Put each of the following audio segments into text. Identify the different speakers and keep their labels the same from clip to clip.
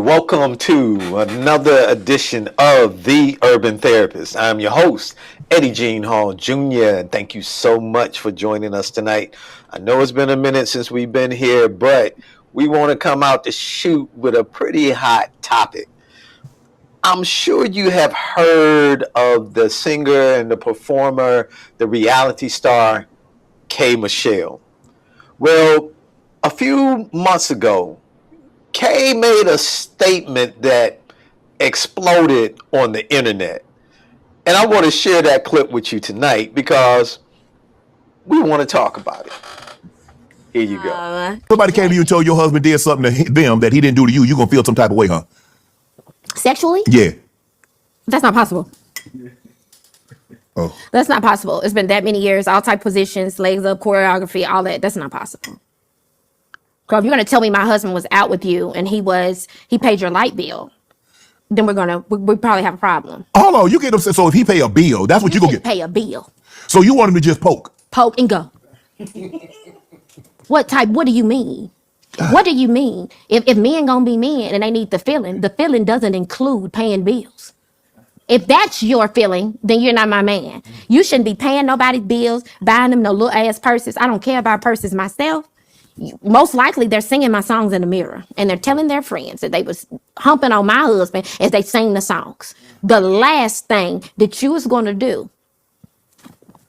Speaker 1: welcome to another edition of The Urban Therapist. I'm your host, Eddie Jean Hall Jr. And thank you so much for joining us tonight. I know it's been a minute since we've been here, but we want to come out to shoot with a pretty hot topic. I'm sure you have heard of the singer and the performer, the reality star, K. Michelle. Well, a few months ago, Kay made a statement that exploded on the internet. And I want to share that clip with you tonight because we want to talk about it. Here you go.
Speaker 2: Somebody came to you and told your husband did something to them that he didn't do to you, you're going to feel some type of way, huh?
Speaker 3: Sexually?
Speaker 2: Yeah.
Speaker 3: That's not possible.
Speaker 2: Oh.
Speaker 3: That's not possible. It's been that many years, all type positions, legs up, choreography, all that. That's not possible. So if you're going to tell me my husband was out with you and he paid your light bill, then we probably have a problem.
Speaker 2: Hold on, you get upset. So if he pay a bill, that's what you going to get.
Speaker 3: Pay a bill.
Speaker 2: So you want him to just poke?
Speaker 3: Poke and go. What do you mean? What do you mean? If men gonna be men and they need the feeling doesn't include paying bills. If that's your feeling, then you're not my man. You shouldn't be paying nobody's bills, buying them no little ass purses. I don't care about purses myself. Most likely they're singing my songs in the mirror and they're telling their friends that they was humping on my husband as they sing the songs. The last thing that you was going to do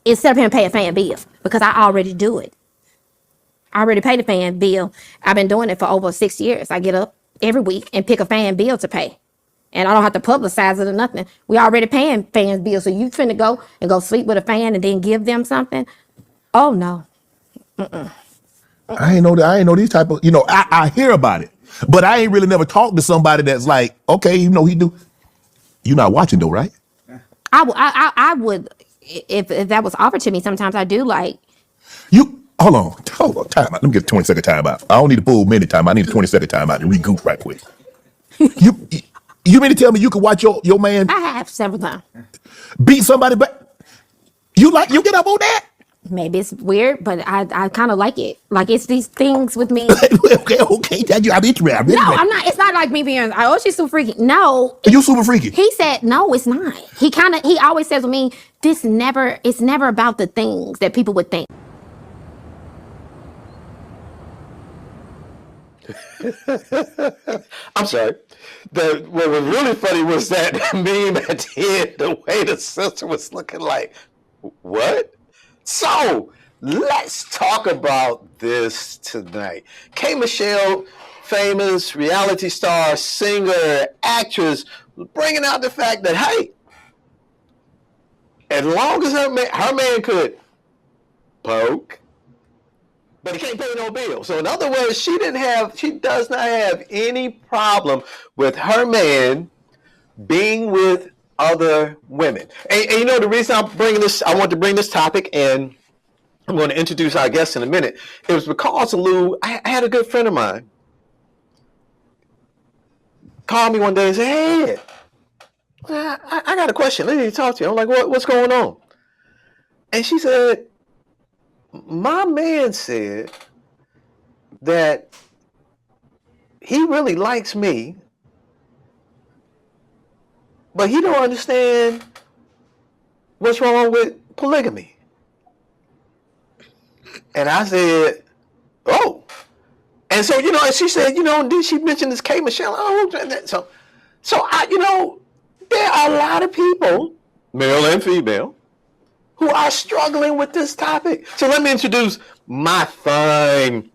Speaker 3: is sit up here and pay a fan bill because I already do it. I already paid a fan bill. I've been doing it for over 6 years. I get up every week and pick a fan bill to pay. And I don't have to publicize it or nothing. We already paying fan bills. So you finna go sleep with a fan and then give them something? Oh no.
Speaker 2: I ain't know these type of, I hear about it, but I ain't really never talked to somebody that's like, okay, he do. You're not watching though, right?
Speaker 3: I would, if that was offered to me, sometimes I do like.
Speaker 2: Hold on, time out. Let me get a 20-second time out. I don't need a full minute time. I need a 20-second time out to regroup right quick. You mean to tell me you could watch your man?
Speaker 3: I have several times.
Speaker 2: Beat somebody, but you get up on that?
Speaker 3: Maybe it's weird, but I kind of like it. Like it's these things with me.
Speaker 2: okay. I'm interested.
Speaker 3: No, I'm not. It's not like me being, oh, she's super freaky. No.
Speaker 2: You super freaky?
Speaker 3: He said, no, it's not. He always says to me, it's never about the things that people would think.
Speaker 1: I'm sorry. What was really funny was that meme at the end, the way the sister was looking like, what? So let's talk about this tonight. K. Michelle, famous reality star, singer, actress, bringing out the fact that, hey, as long as her man could poke, but he can't pay no bill. So in other words, she does not have any problem with her man being with other women. And you know the reason I want to bring this topic, and I'm going to introduce our guest in a minute. It was because Lou, I had a good friend of mine call me one day and say, hey, I got a question. I need to talk to you. I'm like, what's going on? And she said, my man said that he really likes me, but he don't understand what's wrong with polygamy. And I said, oh. And so, and she said, did she mention this K. Michelle? So there are a lot of people, male and female, who are struggling with this topic. So let me introduce my fine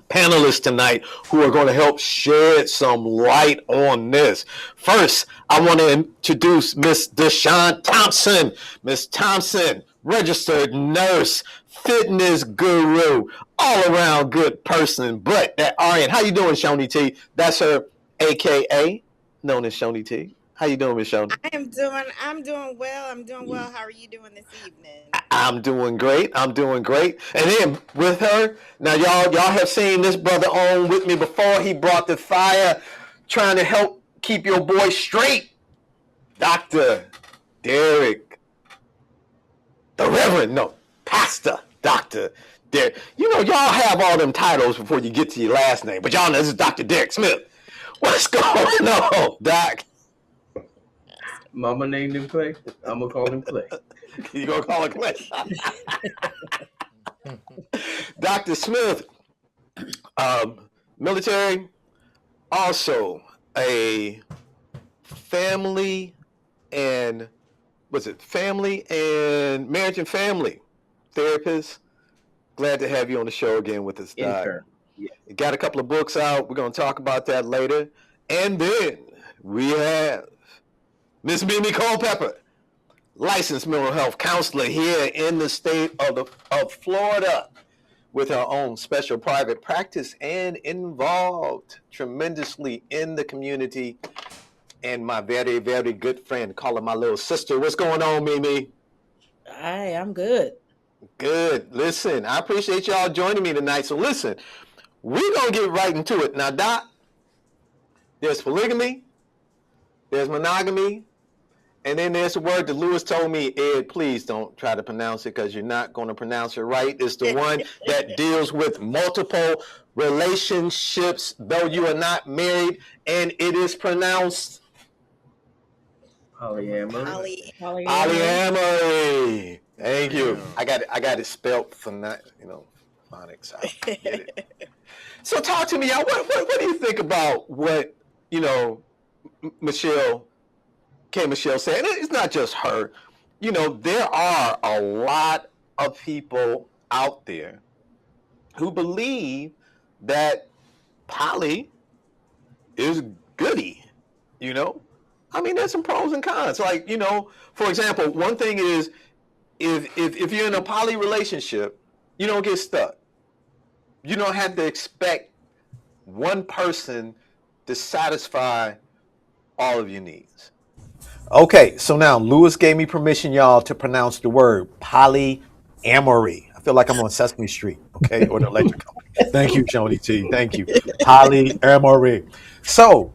Speaker 1: panelists tonight who are going to help shed some light on this. First, I want to introduce Miss Deshon Thompson. Miss Thompson, registered nurse, fitness guru, all around good person, but that RN. How you doing, Shoni T? That's her AKA, known as Shoni T. How you doing, Miss Shoni?
Speaker 4: I'm doing well. How are you doing this evening?
Speaker 1: I'm doing great. And then with her, now y'all have seen this brother on with me before. He brought the fire, trying to help keep your boy straight. Dr. Derrick, Pastor Dr. Derrick. Y'all have all them titles before you get to your last name, but y'all know this is Dr. Derrick Smith. What's going on, Doc?
Speaker 5: Mama named him Clay. I'm gonna call him Clay.
Speaker 1: You gonna call it Clay? Dr. Smith, military, also a family and family and marriage and family therapist. Glad to have you on the show again with us, Doc.
Speaker 5: Intern. Yeah.
Speaker 1: You got a couple of books out. We're gonna talk about that later. And then we have Miss Mimi Culpepper, licensed mental health counselor here in the state of Florida, with her own special private practice and involved tremendously in the community. And my very, very good friend, calling my little sister. What's going on, Mimi?
Speaker 6: Hi, I'm good.
Speaker 1: Good. Listen, I appreciate y'all joining me tonight. So listen, we're going to get right into it. Now, Doc, there's polygamy, there's monogamy, and then there's a word that Lewis told me, Ed, please don't try to pronounce it because you're not going to pronounce it right. It's the one that deals with multiple relationships, though you are not married, and it is pronounced
Speaker 5: Polyamory.
Speaker 1: polyamory. Thank you. I got it spelled phonics. I get it. So talk to me, y'all. What do you think about what, Michelle said? And it's not just her. There are a lot of people out there who believe that poly is goody, I mean, there's some pros and cons. Like, for example, one thing is if you're in a poly relationship, you don't get stuck. You don't have to expect one person to satisfy all of your needs. Okay, so now Lewis gave me permission, y'all, to pronounce the word polyamory. I feel like I'm on Sesame Street, okay, or the electric company. Thank you, Joni T. Thank you. Polyamory. So,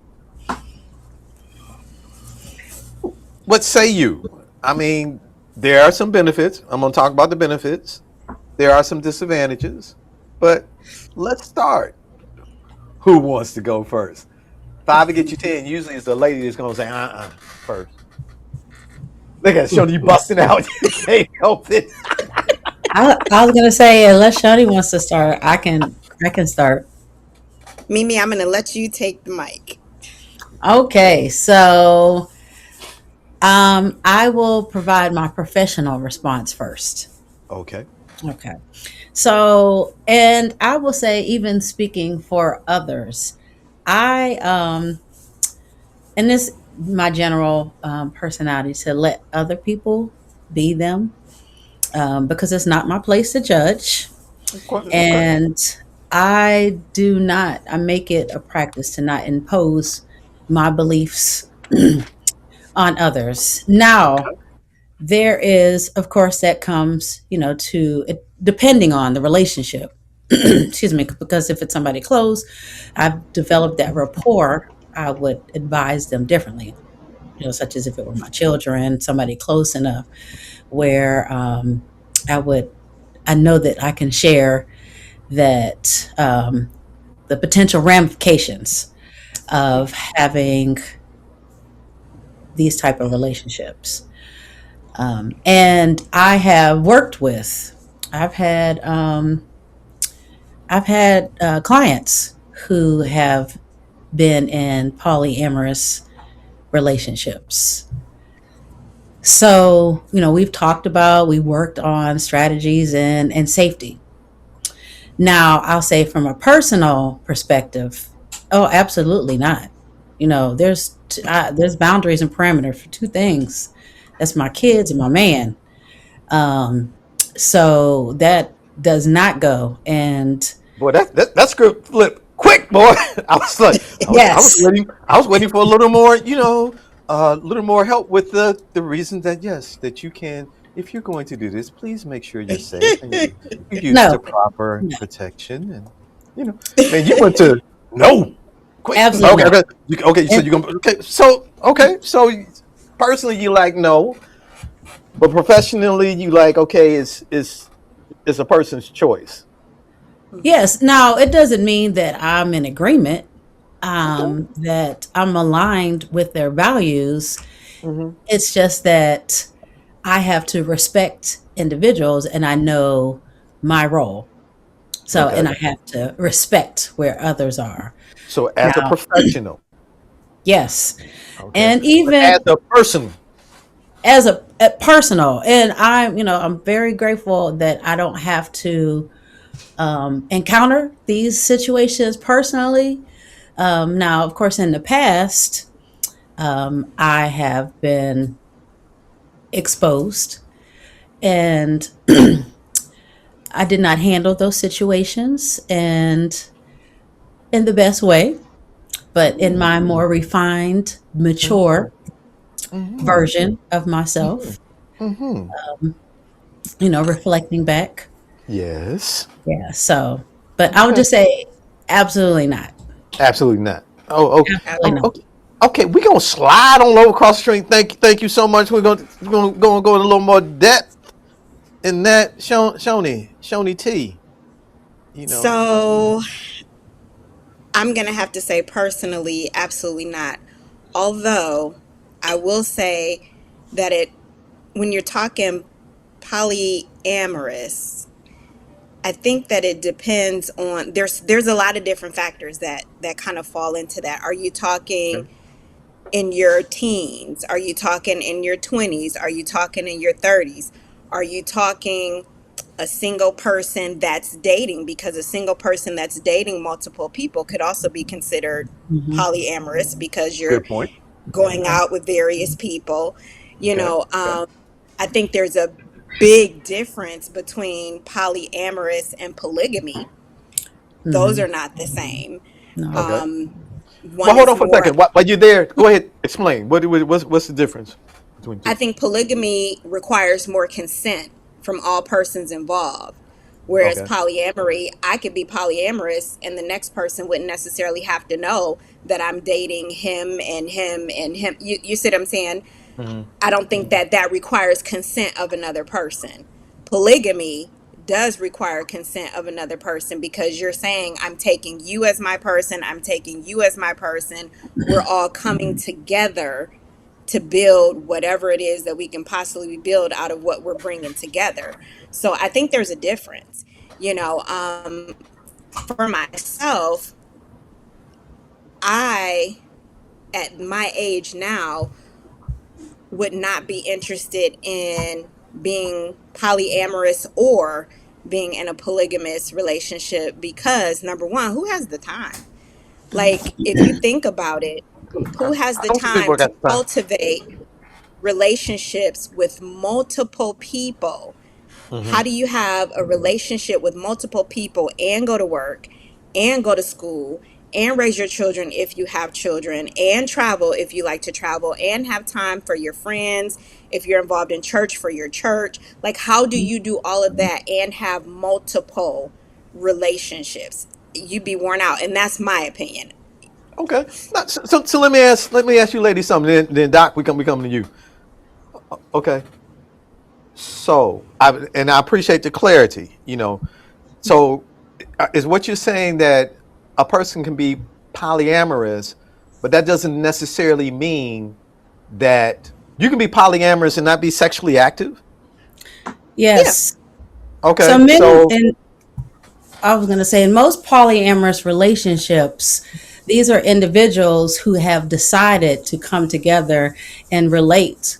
Speaker 1: what say you? I mean, there are some benefits. I'm going to talk about the benefits. There are some disadvantages, but let's start. Who wants to go first? 5 to get you 10. Usually it's the lady that's going to say, first. Look at Shoni, you busting out. You can't help it.
Speaker 6: I was gonna say, unless Shoni wants to start, I can start.
Speaker 4: Mimi, I'm going to let you take the mic.
Speaker 6: Okay, so I will provide my professional response first.
Speaker 1: Okay.
Speaker 6: Okay. So, and I will say, even speaking for others, and this my general personality to let other people be them, because it's not my place to judge.
Speaker 1: Of course.
Speaker 6: And I make it a practice to not impose my beliefs on others. Now, there is, of course, that comes, to depending on the relationship. Excuse me, because if it's somebody close, I've developed that rapport, I would advise them differently. Such as if it were my children, somebody close enough where I know that I can share that the potential ramifications of having these type of relationships. And I have worked with, I've had clients who have been in polyamorous relationships. So, we worked on strategies and safety. Now, I'll say from a personal perspective, oh, absolutely not. There's boundaries and parameters for two things. That's my kids and my man. So that does not go. And
Speaker 1: boy, that's good flip quick, boy. I was like,
Speaker 6: yes.
Speaker 1: I was waiting for a little more, a little more help with the reason that yes, that you can. If you're going to do this, please make sure you're safe and you use the proper protection. And and you went to no. Quick.
Speaker 6: Absolutely.
Speaker 1: Okay. So personally, you like no, but professionally, you like okay. It's a person's choice.
Speaker 6: Yes. Now, it doesn't mean that I'm in agreement.
Speaker 1: Okay.
Speaker 6: that I'm aligned with their values.
Speaker 1: Hmm.
Speaker 6: It's just that I have to respect individuals and I know my role. So,
Speaker 1: Okay.
Speaker 6: and I have to respect where others are.
Speaker 1: So as a
Speaker 6: Now,
Speaker 1: professional,
Speaker 6: yes.
Speaker 1: okay,
Speaker 6: And
Speaker 1: but as
Speaker 6: even
Speaker 1: a person,
Speaker 6: as a personal, and I'm very grateful that I don't have to encounter these situations personally. Now, of course, in the past, I have been exposed and I did not handle those situations and in the best way, but in my more refined, mature
Speaker 1: hmm
Speaker 6: version of myself,
Speaker 1: hmm
Speaker 6: reflecting back.
Speaker 1: yes,
Speaker 6: Yeah. So, but I would
Speaker 1: okay,
Speaker 6: just say absolutely not.
Speaker 1: absolutely not. Oh, okay,
Speaker 6: Absolutely not.
Speaker 1: okay. Okay, we gonna slide on over across the street. Thank you so much. We're gonna go in a little more depth in that. Shoni T. You know,
Speaker 4: So I'm going to have to say personally, absolutely not. Although I will say that when you're talking polyamorous, I think that it depends on there's a lot of different factors that kind of fall into that. Are you talking
Speaker 1: okay,
Speaker 4: in your teens? Are you talking in your 20s? Are you talking in your 30s? Are you talking a single person that's dating? Because a single person that's dating multiple people could also be considered
Speaker 6: Hmm.
Speaker 4: polyamorous because you're
Speaker 1: good point.
Speaker 4: going out with various people. You
Speaker 1: Okay,
Speaker 4: know, I think there's a big difference between polyamorous and polygamy. Those
Speaker 6: Hmm.
Speaker 4: are not the same.
Speaker 6: No.
Speaker 1: okay.
Speaker 4: Um,
Speaker 1: Well,
Speaker 4: one
Speaker 1: hold
Speaker 4: is
Speaker 1: on for a
Speaker 4: more,
Speaker 1: second. While you're there, go ahead. Explain. What's the difference between
Speaker 4: I
Speaker 1: two?
Speaker 4: think polygamy requires more consent from all persons involved. Whereas
Speaker 1: Okay.
Speaker 4: polyamory, I could be polyamorous and the next person wouldn't necessarily have to know that I'm dating him and him and him. You see what I'm saying?
Speaker 1: Hmm.
Speaker 4: I don't think that that requires consent of another person. Polygamy does require consent of another person because you're saying, I'm taking you as my person, I'm taking you as my person. We're all coming together to build whatever it is that we can possibly build out of what we're bringing together. So I think there's a difference. You know, for myself, I, at my age now, would not be interested in being polyamorous or being in a polygamous relationship because number one, who has the time? Like, if you think about it, who has
Speaker 1: I
Speaker 4: the
Speaker 1: don't think
Speaker 4: time
Speaker 1: people
Speaker 4: to
Speaker 1: got the time.
Speaker 4: cultivate relationships with multiple people?
Speaker 1: Hmm.
Speaker 4: How do you have a relationship with multiple people and go to work and go to school and raise your children if you have children and travel if you like to travel and have time for your friends if you're involved in church for your church? Like, how do you do all of that and have multiple relationships? You'd be worn out, and that's my opinion.
Speaker 1: Okay. So let me ask you, ladies, something. Then Doc, we coming to you. Okay. So I appreciate the clarity. So is what you're saying that a person can be polyamorous, but that doesn't necessarily mean that you can be polyamorous and not be sexually active?
Speaker 4: Yeah.
Speaker 6: Yes. So
Speaker 1: Okay.
Speaker 6: men,
Speaker 1: So
Speaker 6: and I was going to say, in most polyamorous relationships, these are individuals who have decided to come together and relate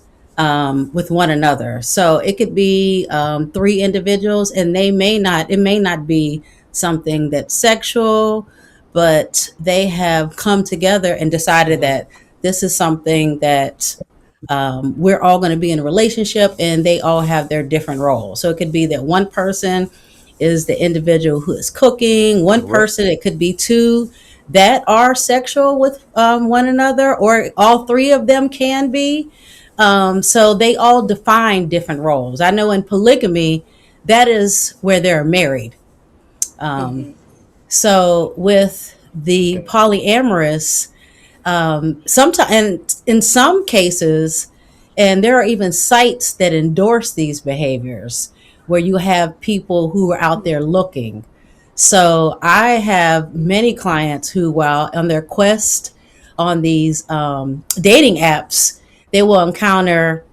Speaker 6: with one another. So it could be three individuals, and it may not be something that's sexual, but they have come together and decided
Speaker 1: mhm,
Speaker 6: that this is something that we're all going to be in a relationship, and they all have their different roles. So it could be that one person is the individual who is cooking, one
Speaker 1: correct.
Speaker 6: person, it could be two that are sexual with one another, or all three of them can be. So they all define different roles. I know in polygamy, that is where they're married. Um,
Speaker 4: Hmm.
Speaker 6: so with the
Speaker 1: Okay.
Speaker 6: polyamorous, sometimes, and in some cases, and there are even sites that endorse these behaviors where you have people who are out there looking. So I have many clients who, while on their quest on these dating apps, they will encounter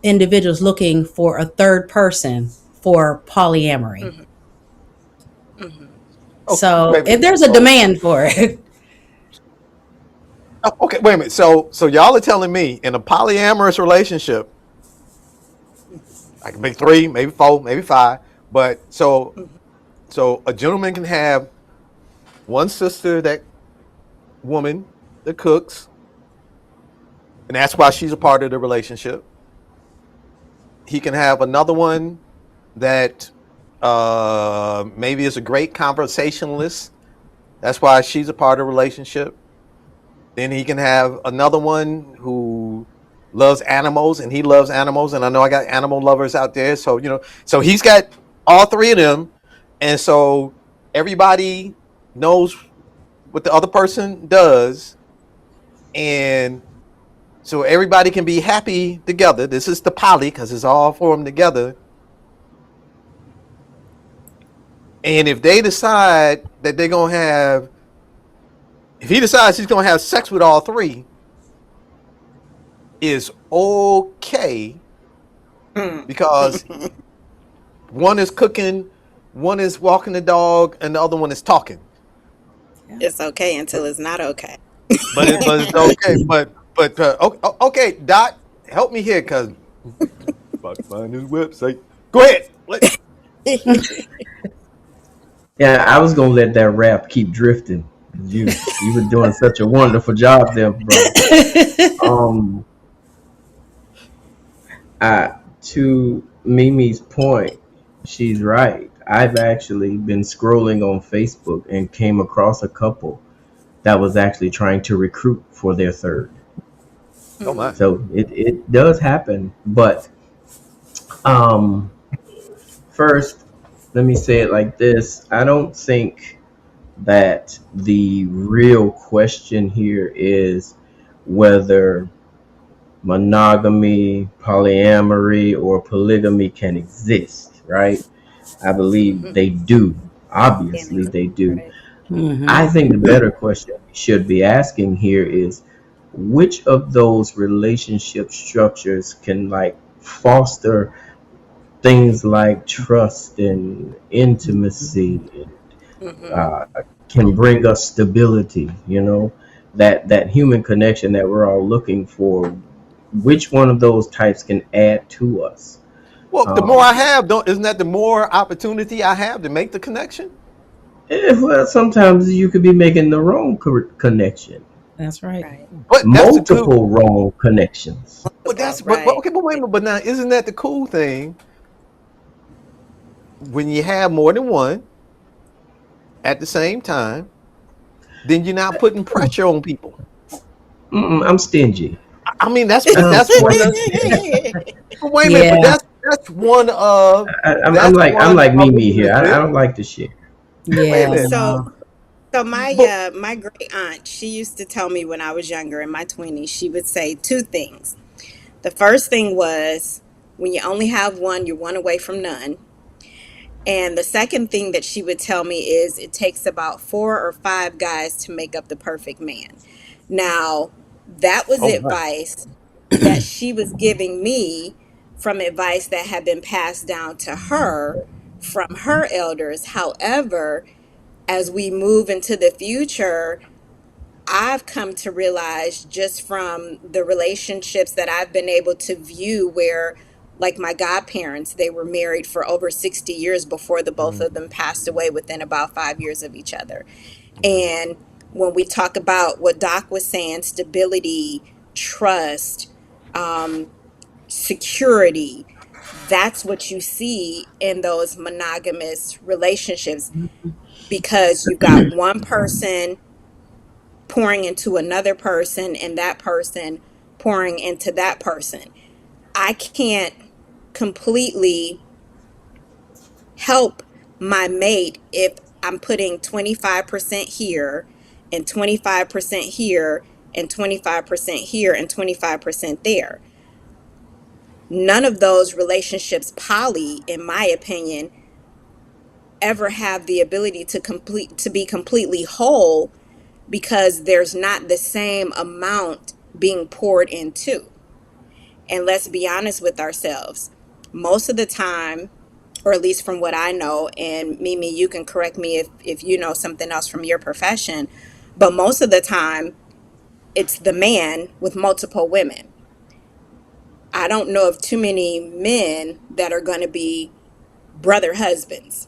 Speaker 6: individuals looking for a third person for polyamory.
Speaker 4: Mm-hmm. Mm-hmm.
Speaker 1: Okay,
Speaker 6: So
Speaker 1: wait a
Speaker 6: if
Speaker 1: minute.
Speaker 6: there's a demand for it,
Speaker 1: Okay, wait a minute. So y'all are telling me in a polyamorous relationship, I can make three, maybe four, maybe five, but
Speaker 4: Mm-hmm.
Speaker 1: so a gentleman can have one sister, that woman that cooks, and that's why she's a part of the relationship. He can have another one that maybe is a great conversationalist. That's why she's a part of the relationship. Then he can have another one who loves animals, and he loves animals. And I know I got animal lovers out there. So, so he's got all three of them. And so everybody knows what the other person does. And so everybody can be happy together. This is the poly because it's all for them together. And if they decide that they're going to have, if he decides he's going to have sex with all three, is okay because one is cooking, one is walking the dog, and the other one is talking.
Speaker 4: It's okay until it's not okay.
Speaker 1: But it's okay. Okay, Dot, help me here because about to find his website. Go ahead.
Speaker 5: Yeah, I was gonna let that rap keep drifting. You were doing such a wonderful job there, brother. Um, to Mimi's point, she's right. I've actually been scrolling on Facebook and came across a couple that was actually trying to recruit for their third.
Speaker 1: Oh my.
Speaker 5: So it does happen. But um, first, let me say it like this. I don't think that the real question here is whether monogamy, polyamory, or polygamy can exist, right? I believe they do.
Speaker 4: Can
Speaker 5: Obviously,
Speaker 4: exist,
Speaker 5: they do.
Speaker 4: right?
Speaker 5: I
Speaker 6: mm-hmm.
Speaker 5: think the better question we should be asking here is which of those relationship structures can like foster things like trust and intimacy,
Speaker 4: Mm-hmm.
Speaker 5: uh, can bring us stability, that human connection that we're all looking for. Which one of those types can add to us?
Speaker 1: Well, the more I
Speaker 5: Um,
Speaker 1: have, don't isn't that the more opportunity I have to make the connection?
Speaker 5: well, sometimes you could be making the wrong connection,
Speaker 6: That's right.
Speaker 4: Right.
Speaker 1: But that's the good.
Speaker 5: multiple wrong connections.
Speaker 1: But
Speaker 4: Right.
Speaker 1: okay, but wait a minute. But now, isn't that the cool thing when you have more than one at the same time? Then you're not putting pressure on people.
Speaker 5: I'm stingy.
Speaker 1: I mean,
Speaker 5: I don't
Speaker 1: that's one of. But wait a minute. But
Speaker 6: Yeah,
Speaker 1: that's one of
Speaker 5: I'm
Speaker 1: that's
Speaker 5: like I'm
Speaker 1: one
Speaker 5: like
Speaker 1: of the
Speaker 5: Mimi here. I
Speaker 1: benefits.
Speaker 5: don't like to share.
Speaker 1: Wait a
Speaker 6: yeah,
Speaker 1: minute.
Speaker 4: so
Speaker 6: no.
Speaker 4: so
Speaker 1: But
Speaker 4: my great aunt, she used to tell me when I was younger in my 20s, she would say two things. The first thing was when you only have one, you're one away from none. And the second thing that she would tell me is it takes about 4 or 5 guys to make up the perfect man. Now, that was
Speaker 1: oh my.
Speaker 4: advice that she was giving me from advice that had been passed down to her from her elders. However, as we move into the future, I've come to realize just from the relationships that I've been able to view where like my godparents, they were married for over 60 years before the both of them passed away within about 5 years of each other.
Speaker 1: Okay.
Speaker 4: And when we talk about what Doc was saying, stability, trust, um, security, that's what you see in those monogamous relationships because you've got one person pouring into another person and that person pouring into that person. I can't completely help my mate if I'm putting 25% here and 25% here and 25% here and 25% there. None of those relationships poly, in my opinion, ever have the ability to be completely whole, because there's not the same amount being poured into. And let's be honest with ourselves. Most of the time, or at least from what I know, and Mimi, you can correct me if you know something else from your profession, but most of the time, it's the man with multiple women. I don't know of too many men that are going to be brother husbands,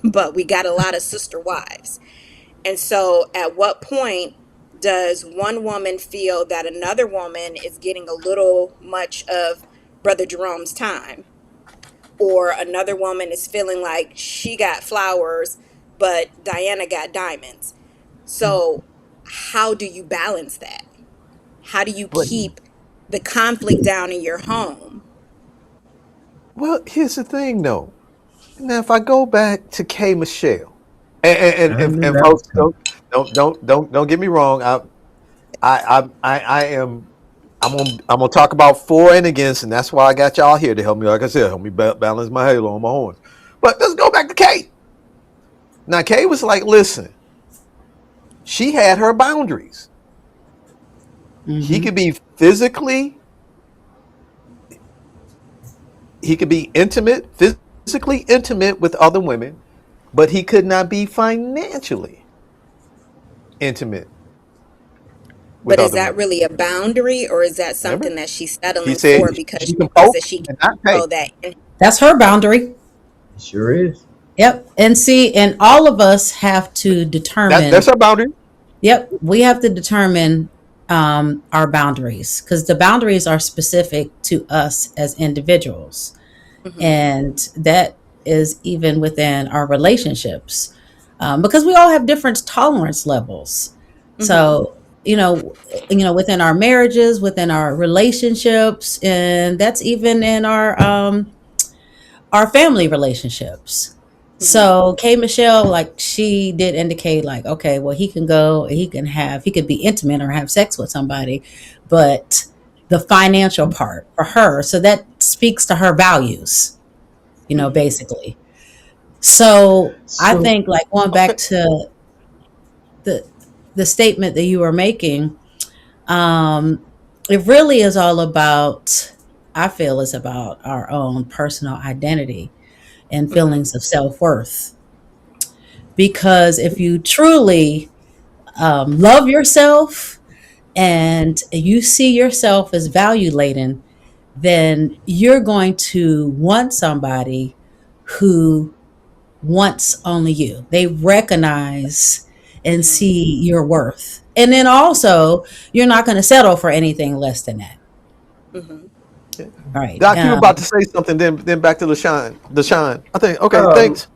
Speaker 4: but we got a lot of sister wives. And so, at what point does one woman feel that another woman is getting a little much of Brother Jerome's time? Or another woman is feeling like she got flowers, but Diana got diamonds. So, how do you balance that? How do you
Speaker 1: But
Speaker 4: keep the conflict down in your home?
Speaker 1: well, here's the thing, though. Now, if I go back to K Michelle, and
Speaker 5: I knew
Speaker 1: and
Speaker 5: that was
Speaker 1: folks,
Speaker 5: coming.
Speaker 1: don't get me wrong. I am I'm gonna talk about for and against, and that's why I got y'all here to help me. Like I said, help me balance my halo on my horns. But let's go back to Kate. Now, Kate was like, listen, she had her boundaries. He
Speaker 6: Mm-hmm.
Speaker 1: could be physically, he could be intimate, physically intimate with other women, but he could not be financially intimate with
Speaker 4: But is
Speaker 1: other
Speaker 4: that
Speaker 1: women.
Speaker 4: really a boundary, or is that
Speaker 1: Remember,
Speaker 4: something that she's
Speaker 1: he
Speaker 4: settling
Speaker 1: said
Speaker 4: for because
Speaker 1: she
Speaker 4: she
Speaker 1: can
Speaker 4: feels
Speaker 1: poke
Speaker 4: that she can
Speaker 1: and not pay.
Speaker 4: control that?
Speaker 6: That's her boundary.
Speaker 5: It sure is.
Speaker 6: Yep. And see, and all of us have to
Speaker 1: That's
Speaker 6: determine.
Speaker 1: her boundary.
Speaker 6: Yep, we have to determine our boundaries because the boundaries are specific to us as individuals,
Speaker 4: Hmm.
Speaker 6: and that is even within our relationships, because we all have different tolerance levels.
Speaker 4: Hmm.
Speaker 6: So within our marriages, within our relationships, and that's even in our family relationships.
Speaker 4: Hmm.
Speaker 6: So K Michelle, like she did indicate, like, okay, well, he can go, he could be intimate or have sex with somebody, but the financial part for her, so that speaks to her values,
Speaker 4: Hmm.
Speaker 6: basically. So I
Speaker 5: So
Speaker 6: think, like, going
Speaker 1: Okay.
Speaker 6: back to the the statement that you were making, um, it really is all about. I feel it's about our own personal identity and
Speaker 4: Hmm.
Speaker 6: feelings of self worth. Because if you truly love yourself and you see yourself as value laden, then you're going to want somebody who wants only you. They recognize and
Speaker 4: Hmm.
Speaker 6: see your worth. And then also, you're not going to settle for anything less than that.
Speaker 4: Hmm.
Speaker 6: All right.
Speaker 1: Doc, you were about to say something, then back to LaShawn. LaShawn. I think, okay,
Speaker 5: um
Speaker 1: thanks.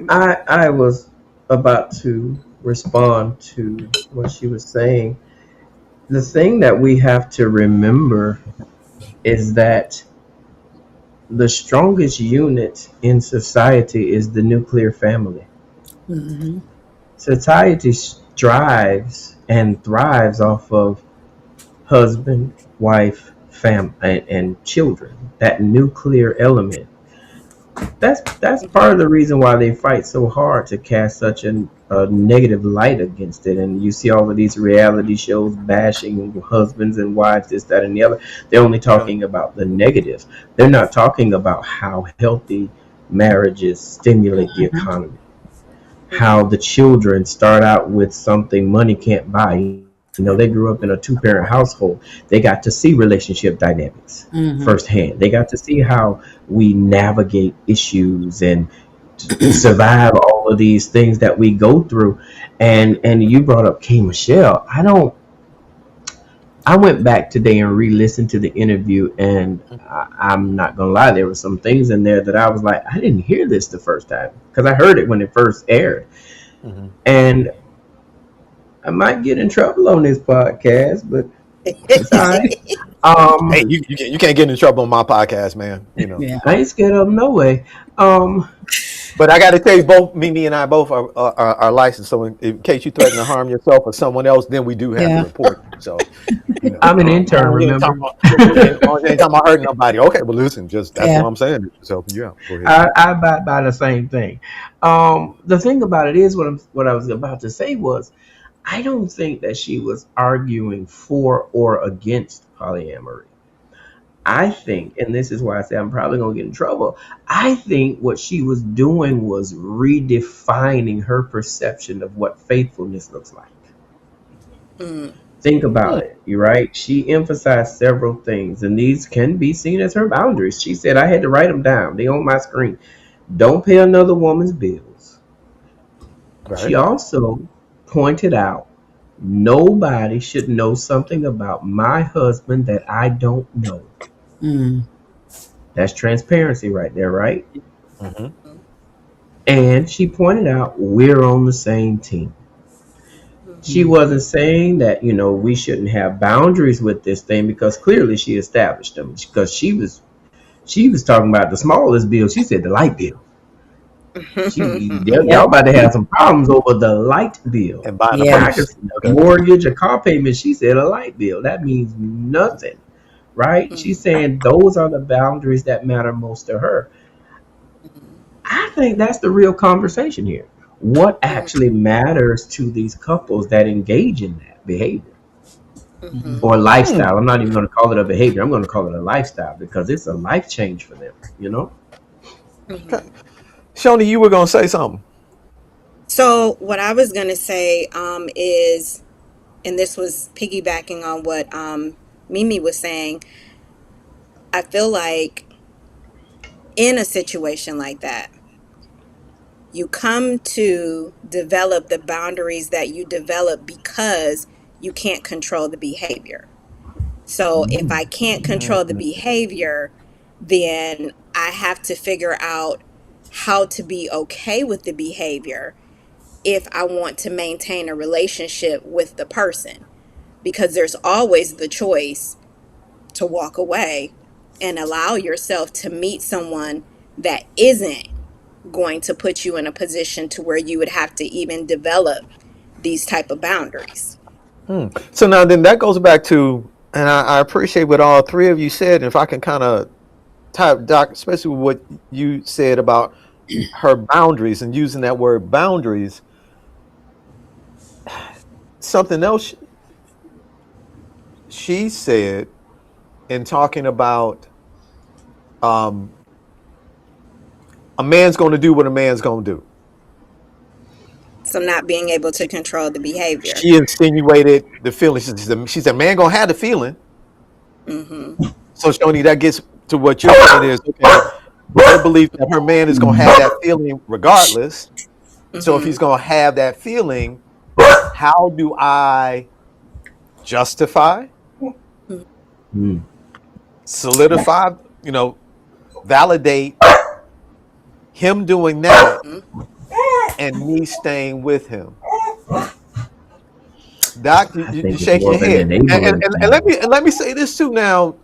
Speaker 5: I was about to respond to what she was saying. The thing that we have to remember is that the strongest unit in society is the nuclear family.
Speaker 6: Mm-hmm.
Speaker 5: Society strives and thrives off of husband, wife, and children. That nuclear element. That's part of the reason why they fight so hard to cast such a negative light against it. And you see all of these reality shows bashing husbands and wives, this, that, and the other. They're only
Speaker 1: Yeah.
Speaker 5: talking about the negatives. They're not talking about how healthy marriages stimulate the economy, how
Speaker 4: Hmm.
Speaker 5: the children start out with something money can't buy. They grew up in a two-parent household. They got to see relationship dynamics
Speaker 6: Mm-hmm.
Speaker 5: firsthand. They got to see how we navigate issues and survive all of these things that we go through. And you brought up K Michelle. I went back today and re-listened to the interview, and I'm not gonna lie, there were some things in there that I was like, I didn't hear this the first time because I heard it when it first aired.
Speaker 1: Mm-hmm.
Speaker 5: And I might get in trouble on this podcast, but it's all right.
Speaker 1: Hey,
Speaker 5: Um,
Speaker 1: you can't get in trouble on my podcast, man.
Speaker 6: Yeah.
Speaker 5: I ain't scared of them no way. Um,
Speaker 1: But I got to tell you, both Mimi and I both are licensed. So in case you threaten to harm yourself or someone else, then we do have to
Speaker 6: Yeah.
Speaker 1: report you. So,
Speaker 5: I'm an intern,
Speaker 1: long as you ain't talking
Speaker 5: remember?
Speaker 1: about, long as you ain't talking about hurting nobody. Okay, but listen, just that's
Speaker 6: Yeah.
Speaker 1: what I'm saying. Just helping you out. Go ahead.
Speaker 5: I abide by the same thing. The thing about it is what I was about to say was I don't think that she was arguing for or against polyamory. I think, and this is why I say I'm probably gonna get in trouble. I think what she was doing was redefining her perception of what faithfulness looks like.
Speaker 4: Mm.
Speaker 5: Think about it. You're right. She emphasized several things, and these can be seen as her boundaries. She said, I had to write them down. They on my screen. Don't pay another woman's bills. She
Speaker 1: Right.
Speaker 5: also pointed out nobody should know something about my husband that I don't know.
Speaker 6: Mm.
Speaker 5: That's transparency right there, right?
Speaker 1: Hmm.
Speaker 5: And she pointed out we're on the same team. She
Speaker 6: Mm.
Speaker 5: wasn't saying that, we shouldn't have boundaries with this thing because clearly she established them because she was talking about the smallest bill. She said the light bill. Y'all
Speaker 6: Yep.
Speaker 5: about to have some problems over the light bill.
Speaker 1: And buying a
Speaker 6: Yeah.
Speaker 5: Now I can
Speaker 1: purse.
Speaker 5: see a
Speaker 1: Okay.
Speaker 5: mortgage, a car payment. She said a light bill. That means nothing, right? She's saying those are the boundaries that matter most to her. I think that's the real conversation here. What actually matters to these couples that engage in that behavior
Speaker 6: Mhm.
Speaker 5: or
Speaker 1: Hmm.
Speaker 5: lifestyle? I'm not even going to call it a behavior. I'm going to call it a lifestyle because it's a life change for them.
Speaker 1: Okay. Shoni, you were gonna say something.
Speaker 4: So what I was gonna say is, and this was piggybacking on what Mimi was saying. I feel like in a situation like that, you come to develop the boundaries that you develop because you can't control the behavior. So if I can't control the behavior, then I have to figure out how to be okay with the behavior if I want to maintain a relationship with the person. Because there's always the choice to walk away and allow yourself to meet someone that isn't going to put you in a position to where you would have to even develop these type of boundaries.
Speaker 1: Hmm. So now then that goes back to, and I appreciate what all three of you said. And if I can kind of type, Doc, especially what you said about her boundaries and using that word boundaries, something else she said in talking about um, a man's going to do what a man's going to do.
Speaker 4: So not being able to control the behavior.
Speaker 1: She insinuated the feeling. She said, man going to have the feeling.
Speaker 4: Mm-hmm.
Speaker 1: So, Shoni, that gets to what you're saying is, okay, her belief that her man is going to have that feeling regardless. So if
Speaker 4: Mm-hmm.
Speaker 1: he's going to have that feeling, how do I justify,
Speaker 5: Mm.
Speaker 1: solidify, validate him doing that and me staying with him? Doc,
Speaker 5: I
Speaker 1: you
Speaker 5: think it's
Speaker 1: shake
Speaker 5: more
Speaker 1: your
Speaker 5: of an
Speaker 1: head. And,
Speaker 5: enabling
Speaker 1: and, and
Speaker 5: thing.
Speaker 1: let me say this too. Now,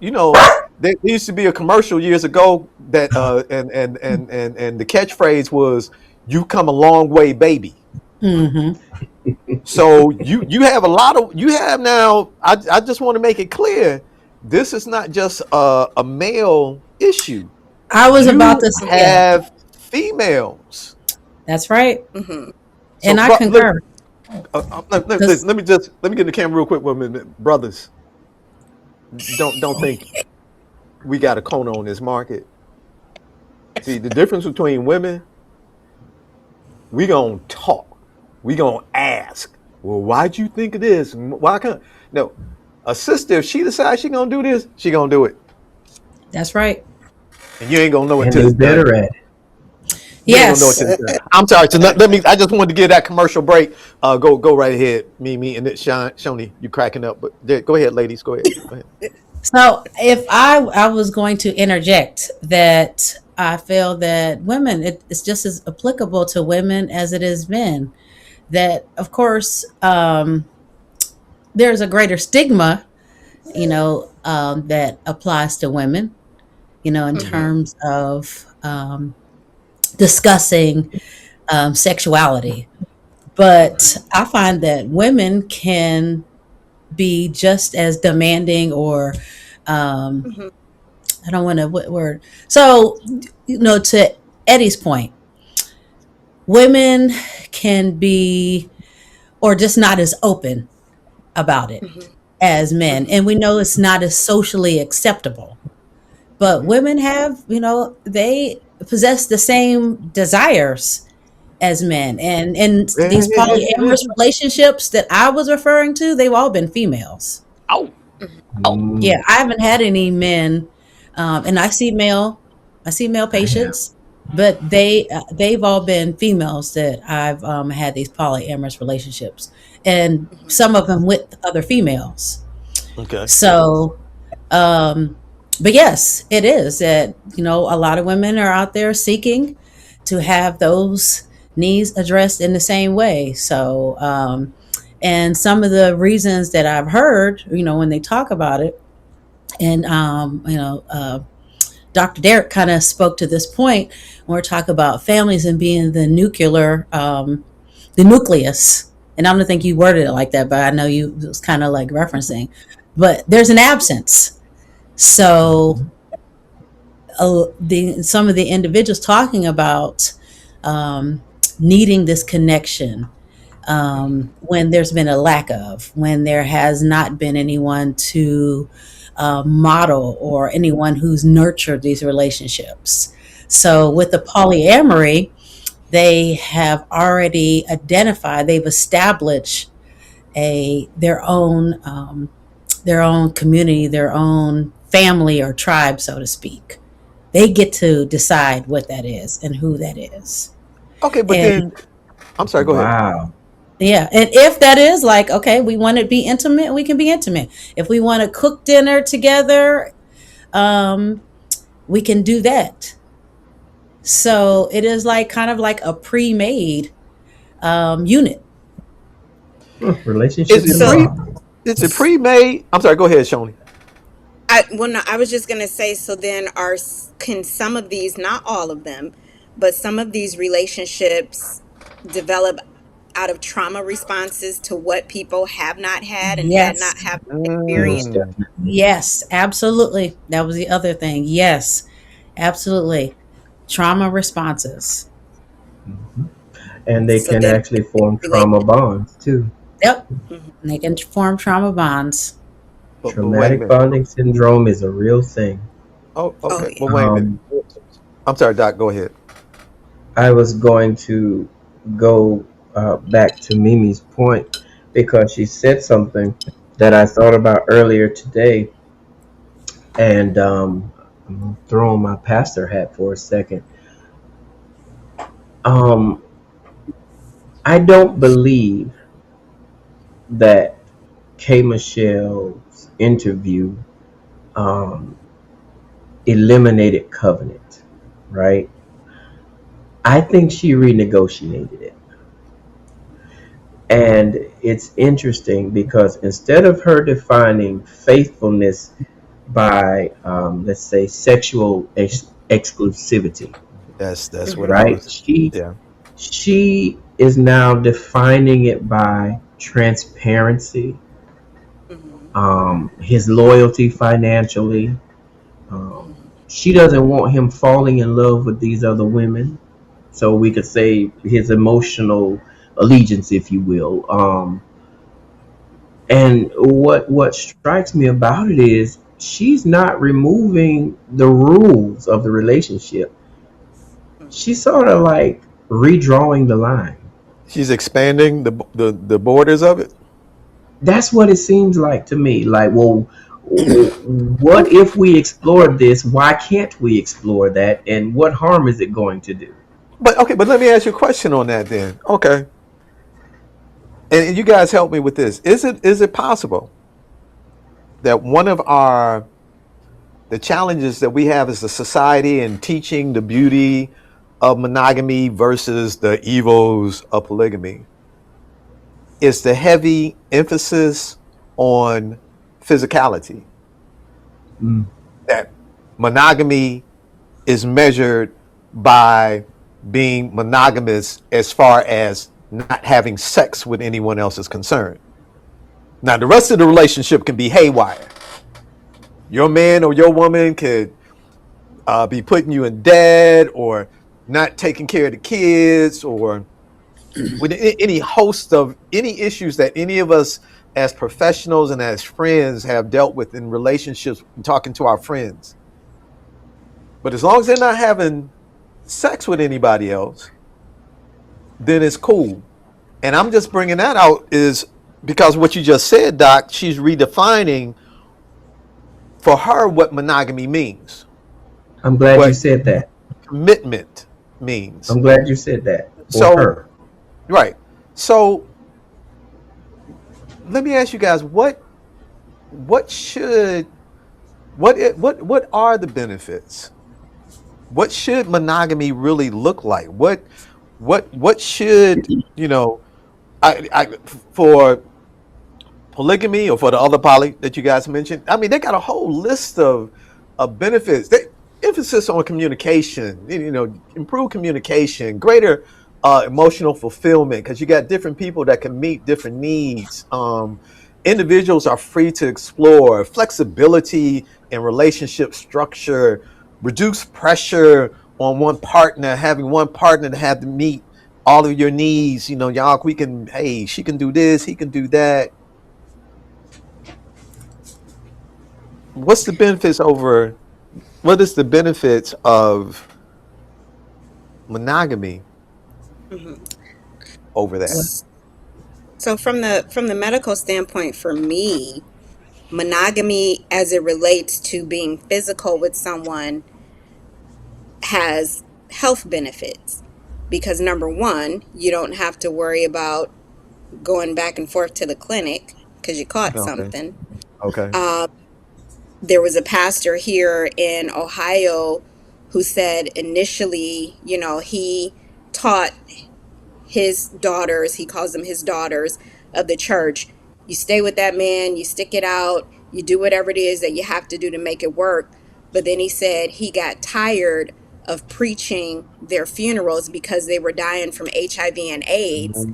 Speaker 1: there used to be a commercial years ago that and the catchphrase was "You come a long way, baby."
Speaker 6: Mhm.
Speaker 1: So you have a lot of you have now. I just want to make it clear, this is not just a male issue.
Speaker 6: I was about
Speaker 1: You
Speaker 6: to say, yeah,
Speaker 1: have females.
Speaker 6: that's right.
Speaker 4: Mm-hmm.
Speaker 1: So,
Speaker 6: And I
Speaker 1: but look,
Speaker 6: concur.
Speaker 1: let
Speaker 6: Because
Speaker 1: me let me get in the camera real quick. 1 minute, brothers. Don't think we got a corner on this market. See the difference between women. We gonna talk. We gonna ask. Well, why'd you think of this? Why can't no? A sister, if she decides she gonna do this, she gonna do it,
Speaker 6: that's right.
Speaker 1: and you ain't gonna know it
Speaker 5: And
Speaker 1: till
Speaker 5: they
Speaker 1: it's done.
Speaker 5: better at it.
Speaker 1: You ain't gonna know it
Speaker 6: Yes.
Speaker 1: till it's done. I'm sorry. So let me. I just wanted to give that commercial break. Go right ahead, Mimi, and then Shoni, you cracking up. But go ahead, ladies. Go ahead. Go ahead.
Speaker 6: So if I was going to interject that I feel that women, it's just as applicable to women as it is men. That of course there's a greater stigma, that applies to women, in
Speaker 1: Mm-hmm.
Speaker 6: terms of discussing sexuality. But I find that women can be just as demanding, or um,
Speaker 4: Mhm.
Speaker 6: I don't want to, what word? So, to Eddie's point, women can be, or just not as open about it
Speaker 4: Mhm.
Speaker 6: as men.
Speaker 4: Mhm.
Speaker 6: And we know it's not as socially acceptable. But
Speaker 4: Mhm.
Speaker 6: women have, they possess the same desires as men. And in these polyamorous relationships that I was referring to, they've all been females.
Speaker 1: Oh,
Speaker 4: Mhm.
Speaker 1: oh.
Speaker 6: Yeah,
Speaker 5: Mm,
Speaker 6: I haven't had any men, and I see male
Speaker 5: I have.
Speaker 6: patients, but they've all been females that I've had these polyamorous relationships, and
Speaker 4: Mhm.
Speaker 6: some of them with other females.
Speaker 1: Okay.
Speaker 6: So, um, but yes, it is that a lot of women are out there seeking to have those needs addressed in the same way. So, and some of the reasons that I've heard, when they talk about it, and Dr. Derrick kind of spoke to this point when we're talking about families and being the nucleus. And I don't think you worded it like that, but I know you it was kind of like referencing. But there's an absence. So some of the individuals talking about um, needing this connection, when there's been a lack of, when there has not been anyone to model, or anyone who's nurtured these relationships. So with the polyamory, they have already identified, they've established their own community, their own family or tribe, so to speak. They get to decide what that is and who that is.
Speaker 1: Okay, but
Speaker 6: And
Speaker 1: then I'm sorry. Go ahead.
Speaker 5: Wow.
Speaker 6: yeah, and if that is like, okay, we want to be intimate, we can be intimate. If we want to cook dinner together, um, we can do that. So it is like kind of like a pre-made unit.
Speaker 1: Is
Speaker 5: Relationships
Speaker 1: it
Speaker 5: in
Speaker 4: So
Speaker 1: pre?
Speaker 5: law.
Speaker 1: Is it pre-made? I'm sorry. Go ahead, Shoni.
Speaker 4: I was just gonna say, so then can some of these, not all of them, but some of these relationships develop out of trauma responses to what people have not had and had
Speaker 6: Yes,
Speaker 4: not have experienced?
Speaker 5: Most
Speaker 1: Mm.
Speaker 5: definitely.
Speaker 6: yes, absolutely. That was the other thing. Yes, absolutely. Trauma responses.
Speaker 5: Mhm. And they
Speaker 4: So
Speaker 5: can
Speaker 4: then
Speaker 5: actually form trauma
Speaker 4: related.
Speaker 5: bonds too.
Speaker 6: Yep,
Speaker 4: Mhm.
Speaker 6: and they can form trauma bonds.
Speaker 1: But wait a
Speaker 5: Traumatic
Speaker 1: minute.
Speaker 5: bonding syndrome is a real thing.
Speaker 1: Oh,
Speaker 4: Oh
Speaker 1: okay.
Speaker 4: yeah.
Speaker 1: But wait a minute.
Speaker 5: Um,
Speaker 1: I'm sorry, Doc. Go ahead.
Speaker 5: I was going to go back to Mimi's point because she said something that I thought about earlier today, and I'm gonna throw on my pastor hat for a second. Um, I don't believe that K. Michelle's interview um, eliminated covenant, right? I think she renegotiated it. And it's interesting because instead of her defining faithfulness by, let's say, sexual exclusivity,
Speaker 1: That's what
Speaker 4: Mhm.
Speaker 1: I
Speaker 5: right?
Speaker 1: was.
Speaker 5: She
Speaker 1: Yeah.
Speaker 5: she is now defining it by transparency,
Speaker 4: Mhm.
Speaker 5: his loyalty financially. She doesn't want him falling in love with these other women, so we could say his emotional allegiance, if you will. And what strikes me about it is she's not removing the rules of the relationship.
Speaker 4: Mhm.
Speaker 5: She's sort of like redrawing the line.
Speaker 1: She's expanding the borders of it.
Speaker 5: That's what it seems like to me. Like, well, what if we explored this? Why can't we explore that? And what harm is it going to do?
Speaker 1: But okay. But let me ask you a question on that then. Okay. And you guys help me with this. Is it possible that one of our the challenges that we have as a society in teaching the beauty of monogamy versus the evils of polygamy is the heavy emphasis on physicality,
Speaker 5: Mm,
Speaker 1: that monogamy is measured by being monogamous as far as not having sex with anyone else is concerned. Now, the rest of the relationship can be haywire. Your man or your woman could be putting you in debt, or not taking care of the kids, or with any host of any issues that any of us as professionals and as friends have dealt with in relationships, talking to our friends. But as long as they're not having sex with anybody else, then it's cool. And I'm just bringing that out is because what you just said, Doc, she's redefining for her what monogamy means,
Speaker 5: I'm glad you
Speaker 1: what
Speaker 5: said that.
Speaker 1: commitment means.
Speaker 5: I'm glad you said that for
Speaker 1: So,
Speaker 5: her.
Speaker 1: right. So let me ask you guys, what should what are the benefits? What should monogamy really look like? What should, I for polygamy or for the other poly that you guys mentioned? I mean, they got a whole list of benefits. They emphasis on communication, improve communication, greater emotional fulfillment, because you got different people that can meet different needs. Individuals are free to explore flexibility in relationship structure, reduce pressure on one partner, having one partner to have to meet all of your needs. Y'all, hey, she can do this, he can do that. What's the benefits over? What is the benefits of monogamy over that?
Speaker 4: So from the medical standpoint, for me, monogamy as it relates to being physical with someone has health benefits, because number one, you don't have to worry about going back and forth to the clinic because you caught
Speaker 1: Okay.
Speaker 4: something.
Speaker 1: Okay.
Speaker 4: There was a pastor here in Ohio who said initially, he taught his daughters, he calls them his daughters of the church, you stay with that man, you stick it out, you do whatever it is that you have to do to make it work. But then he said he got tired of preaching their funerals because they were dying from HIV and AIDS,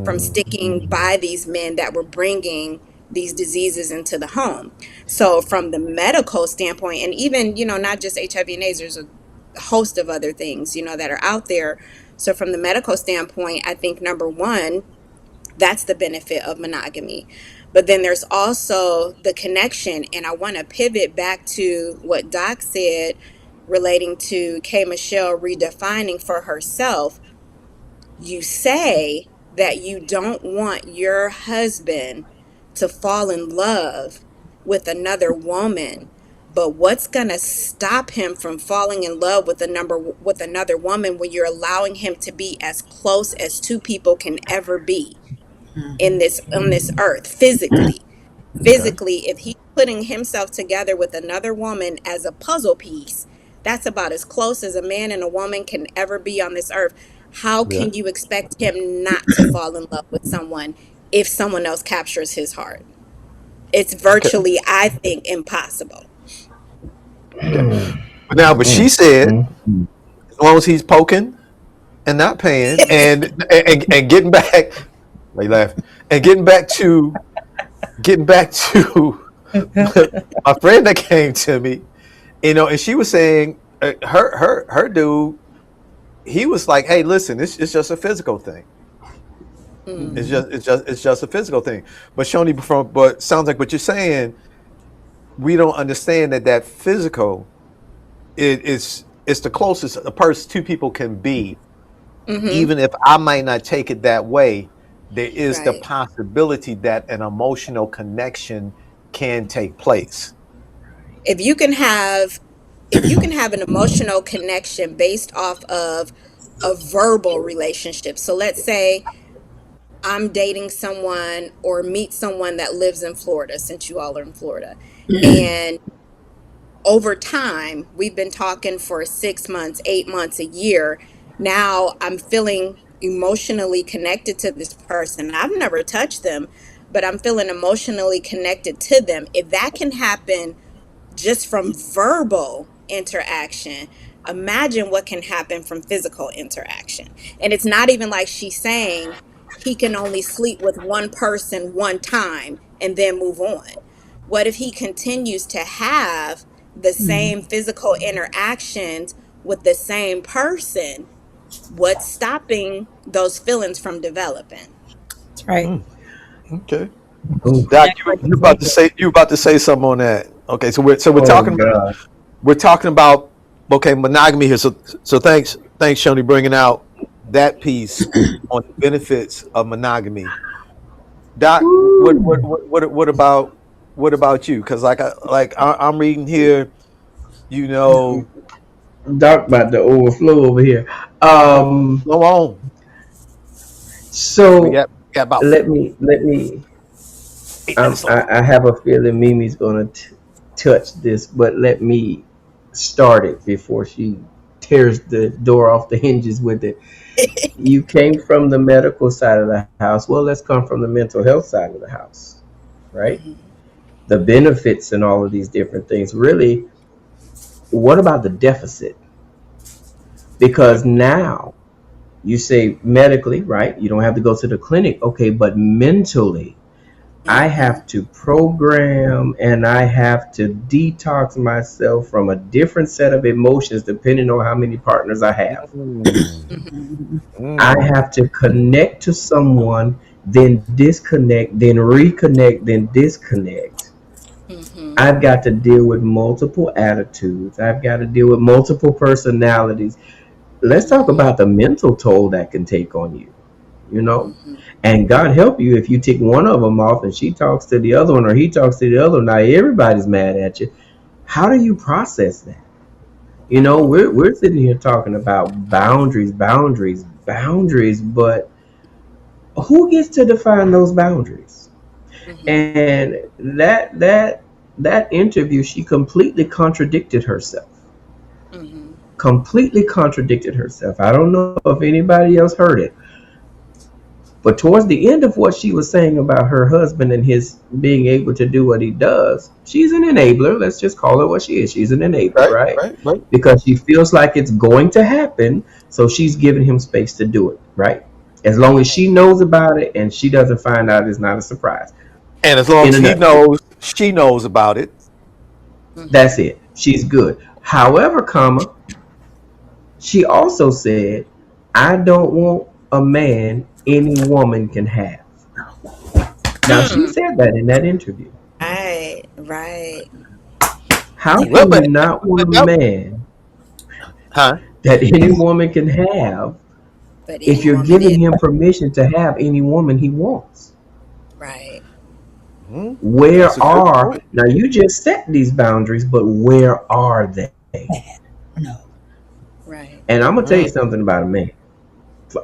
Speaker 4: from sticking by these men that were bringing these diseases into the home. So from the medical standpoint, and even, not just HIV and AIDS, there's a host of other things, that are out there. So from the medical standpoint, I think number one, that's the benefit of monogamy. But then there's also the connection. And I want to pivot back to what Doc said relating to K. Michelle redefining for herself. You say that you don't want your husband to fall in love with another woman, but what's going to stop him from falling in love with another woman when you're allowing him to be as close as two people can ever be in this on this earth physically?
Speaker 1: Okay.
Speaker 4: If he's putting himself together with another woman as a puzzle piece, that's about as close as a man and a woman can ever be on this earth. How
Speaker 1: Yeah.
Speaker 4: can you expect him not to fall in love with someone if someone else captures his heart? It's
Speaker 1: Okay.
Speaker 4: virtually, I think, impossible.
Speaker 1: Okay. But she said, as long as he's poking and not paying, and getting back, why you laughing? And getting back to my friend that came to me, and she was saying, her dude, he was like, hey, listen, it's just a physical thing. It's just a physical thing. But Shoni, but sounds like what you're saying, we don't understand that physical it's the closest two people can be. Even if I might not take it that way, there is the
Speaker 4: Right.
Speaker 1: possibility that an emotional connection can take place.
Speaker 4: If you can have an emotional connection based off of a verbal relationship. So let's say I'm dating someone or meet someone that lives in Florida, since you all are in Florida. And over time, we've been talking for 6 months, 8 months, a year. Now I'm feeling emotionally connected to this person. I've never touched them, but I'm feeling emotionally connected to them. If that can happen just from verbal interaction, Imagine what can happen from physical interaction. And it's not even like she's saying he can only sleep with one person one time and then move on. What if he continues to have the same physical interactions with the same person? What's stopping those feelings from developing?
Speaker 6: That's right.
Speaker 1: Okay.
Speaker 5: Oof.
Speaker 1: Doc,
Speaker 6: And like
Speaker 1: you about to say something on that. Okay, so we're
Speaker 5: Oh
Speaker 1: talking about
Speaker 5: God.
Speaker 1: okay, monogamy here. So thanks Shoni, bringing out that piece on the benefits of monogamy. Doc,
Speaker 5: Woo.
Speaker 1: what about you? Because I'm reading here, you know,
Speaker 5: Dark about to overflow over here.
Speaker 1: go
Speaker 5: Um,
Speaker 1: go on. We
Speaker 5: so
Speaker 1: got about
Speaker 5: let me
Speaker 1: 8 minutes left.
Speaker 5: I have a feeling Mimi's gonna touch this, but let me start it before she tears the door off the hinges with it. You came from the medical side of the house. Well, let's come from the mental health side of the house, right?
Speaker 4: Mhm.
Speaker 5: The benefits and all of these different things. Really, what about the deficit?
Speaker 1: Okay.
Speaker 5: Because now you say medically, right? You don't have to go to the clinic, okay, but mentally, I
Speaker 4: Mhm.
Speaker 5: have to program and I have to detox myself from a different set of emotions depending on how many partners I have.
Speaker 1: Mm,
Speaker 5: I
Speaker 1: mm,
Speaker 5: have to connect to someone, then disconnect, then reconnect, then disconnect.
Speaker 4: Mhm.
Speaker 5: I've got to deal with multiple attitudes. I've got to deal with multiple personalities. Let's talk
Speaker 4: Mhm.
Speaker 5: about the mental toll that can take on you, you know?
Speaker 4: Mhm.
Speaker 5: And God help you if you take one of them off and she talks to the other one or he talks to the other one. Now everybody's mad at you. How do you process that? You know,
Speaker 4: Right.
Speaker 5: we're sitting here talking about boundaries, boundaries, boundaries, but who gets to define those boundaries?
Speaker 4: Mhm.
Speaker 5: And that interview, she completely contradicted herself.
Speaker 4: Mhm.
Speaker 5: Completely contradicted herself. I don't know if anybody else heard it, but towards the end of what she was saying about her husband and his being able to do what he does, she's an enabler. Let's just call her what she is. She's an enabler,
Speaker 1: right,
Speaker 5: right?
Speaker 1: right.
Speaker 5: Because she feels like it's going to happen, so she's giving him space to do it, right? As long as
Speaker 4: Right.
Speaker 5: she knows about it and she doesn't find out, it's not a surprise.
Speaker 1: And as long
Speaker 5: In
Speaker 1: as
Speaker 5: a nutshell,
Speaker 1: she knows about it.
Speaker 5: that's
Speaker 4: Mhm.
Speaker 5: it. She's good. However, comma, she also said, I don't want a man any woman can have. Now, she
Speaker 4: Mm.
Speaker 5: said that in that interview.
Speaker 4: Right. Right.
Speaker 5: How
Speaker 1: Well,
Speaker 5: can you not want
Speaker 1: but
Speaker 5: a
Speaker 1: that,
Speaker 5: man
Speaker 1: huh?
Speaker 5: that any woman can have
Speaker 4: But
Speaker 5: if
Speaker 4: any
Speaker 5: you're
Speaker 4: woman
Speaker 5: giving
Speaker 4: is
Speaker 5: him permission to have any woman he wants?
Speaker 4: right.
Speaker 1: Hmm, that's a
Speaker 5: Where
Speaker 1: good
Speaker 5: are,
Speaker 1: point.
Speaker 5: now you just set these boundaries, but where are they?
Speaker 6: no.
Speaker 4: Right.
Speaker 5: And I'm going to tell you
Speaker 1: Mm,
Speaker 5: something about a man.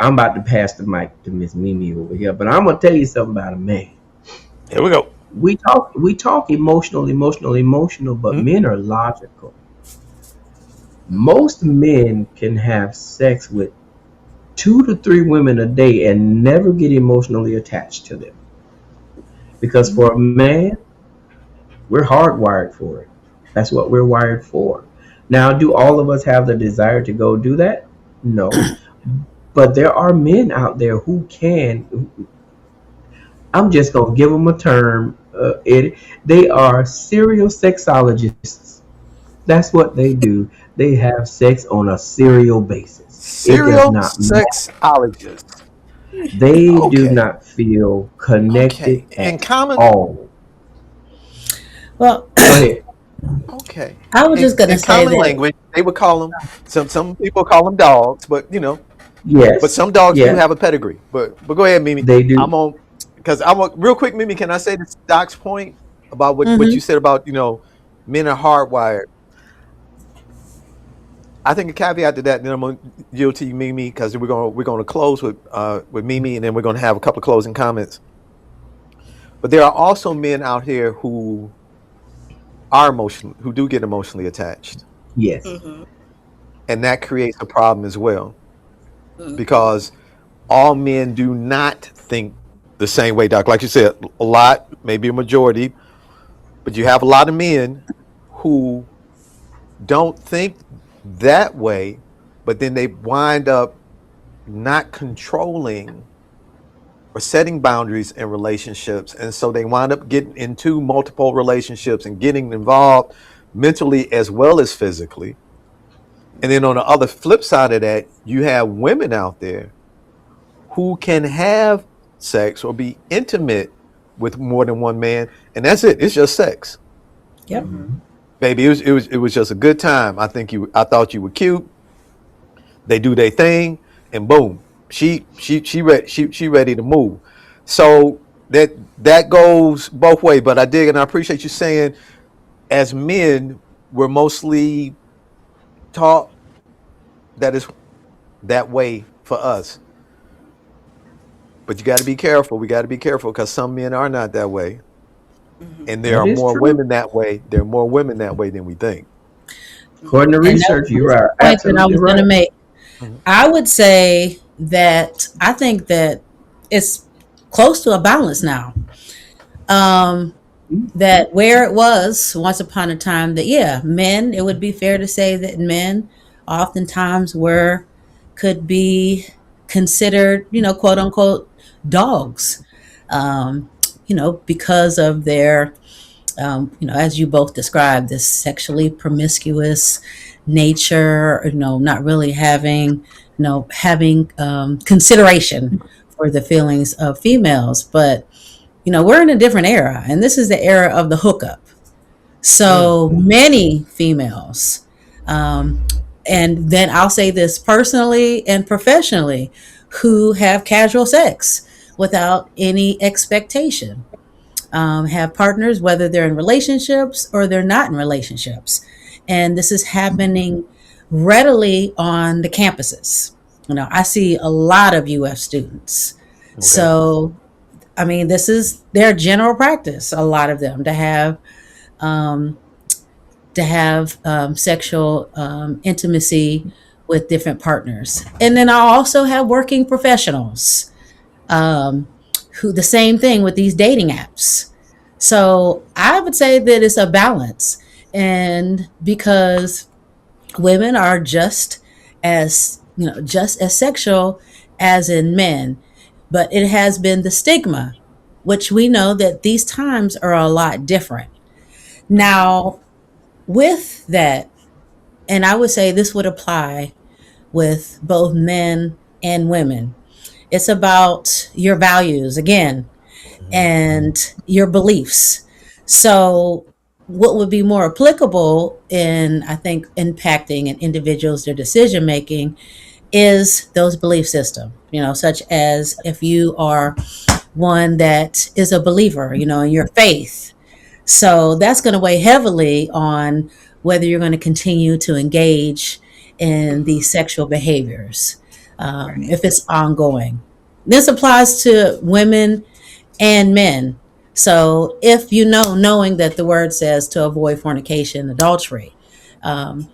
Speaker 5: I'm about to pass the mic to Miss Mimi over here, but I'm going to tell you something about a man.
Speaker 1: here we go.
Speaker 5: We talk emotional, but
Speaker 1: Hmm?
Speaker 5: men are logical.
Speaker 4: Mhm.
Speaker 5: Most men can have sex with 2 to 3 women a day and never get emotionally attached to them. Because for a man, we're hardwired for it. That's what we're wired for. Now, do all of us have the desire to go do that? No. But there are men out there who can. I'm just going to give them a term. They are serial sexologists. That's what they do. They have sex on a serial basis. It does
Speaker 1: Serial
Speaker 5: not matter.
Speaker 1: sexologist.
Speaker 5: They do
Speaker 1: Okay,
Speaker 5: not feel
Speaker 1: okay.
Speaker 5: connected
Speaker 1: In
Speaker 5: at
Speaker 1: common,
Speaker 5: all.
Speaker 6: Well,
Speaker 5: Go ahead.
Speaker 1: okay.
Speaker 6: I was just going to
Speaker 1: In
Speaker 6: say
Speaker 1: common
Speaker 6: that.
Speaker 1: language, they would call them. Some people call them dogs, but
Speaker 5: Yes,
Speaker 1: some dogs do
Speaker 5: yes,
Speaker 1: have a pedigree. But go ahead, Mimi.
Speaker 5: they do.
Speaker 1: I'm on because I want real quick, Mimi. Can I say this Doc's point about what you
Speaker 6: Hmm.
Speaker 1: said about men are hardwired? I think a caveat to that, then I'm gonna yield to you, Mimi, because we're gonna close with Mimi, and then we're gonna have a couple of closing comments. But there are also men out here who do get emotionally attached,
Speaker 5: Yes,
Speaker 4: Mhm.
Speaker 1: and that creates a problem as well
Speaker 4: Mhm.
Speaker 1: because all men do not think the same way, Doc. Like you said, a lot, maybe a majority, but you have a lot of men who don't think that way, but then they wind up not controlling or setting boundaries in relationships. And so they wind up getting into multiple relationships and getting involved mentally as well as physically. And then on the other flip side of that, you have women out there who can have sex or be intimate with more than one man, and that's it. It's just sex.
Speaker 6: Yep.
Speaker 1: Baby, it was just a good time. I thought you were cute. They do their thing, and boom, she ready to move. So that goes both ways. But I dig and I appreciate you saying, as men, we're mostly taught that is that way for us. But you got to be careful. We got to be careful because some men are not that way, and there
Speaker 5: That
Speaker 1: are
Speaker 5: is
Speaker 1: more
Speaker 5: true.
Speaker 1: women that way. There are more women that way than we think.
Speaker 5: According to
Speaker 6: And that
Speaker 5: research, you
Speaker 6: was
Speaker 5: are
Speaker 6: the point that I
Speaker 5: absolutely
Speaker 6: was going to
Speaker 5: right.
Speaker 6: make.
Speaker 1: Mhm.
Speaker 6: I would say that I think that it's close to a balance now. That where it was once upon a time that, yeah, men, it would be fair to say that men oftentimes could be considered, quote unquote, dogs, um, because of their, as you both described, this sexually promiscuous nature, not really having consideration for the feelings of females. But we're in a different era, and this is the era of the hookup. So many females, um, and then I'll say this personally and professionally, who have casual sex without any expectation, have partners, whether they're in relationships or they're not in relationships. And this is happening readily on the campuses. I see a lot of UF students.
Speaker 1: Okay.
Speaker 6: So I mean, this is their general practice. A lot of them um, to have sexual intimacy with different partners, and then I also have working professionals um, who the same thing with these dating apps. So I would say that it's a balance, and because women are just as sexual as in men, but it has been the stigma, which we know that these times are a lot different. Now, with that, and I would say this would apply with both men and women, it's about your values again and your beliefs. So, what would be more applicable in, I think, impacting an individual's their decision making is those belief system, such as if you are one that is a believer, in your faith. So that's going to weigh heavily on whether you're going to continue to engage in these sexual behaviors,
Speaker 4: Right.
Speaker 6: if it's ongoing. This applies to women and men. So if knowing that the word says to avoid fornication, adultery, um,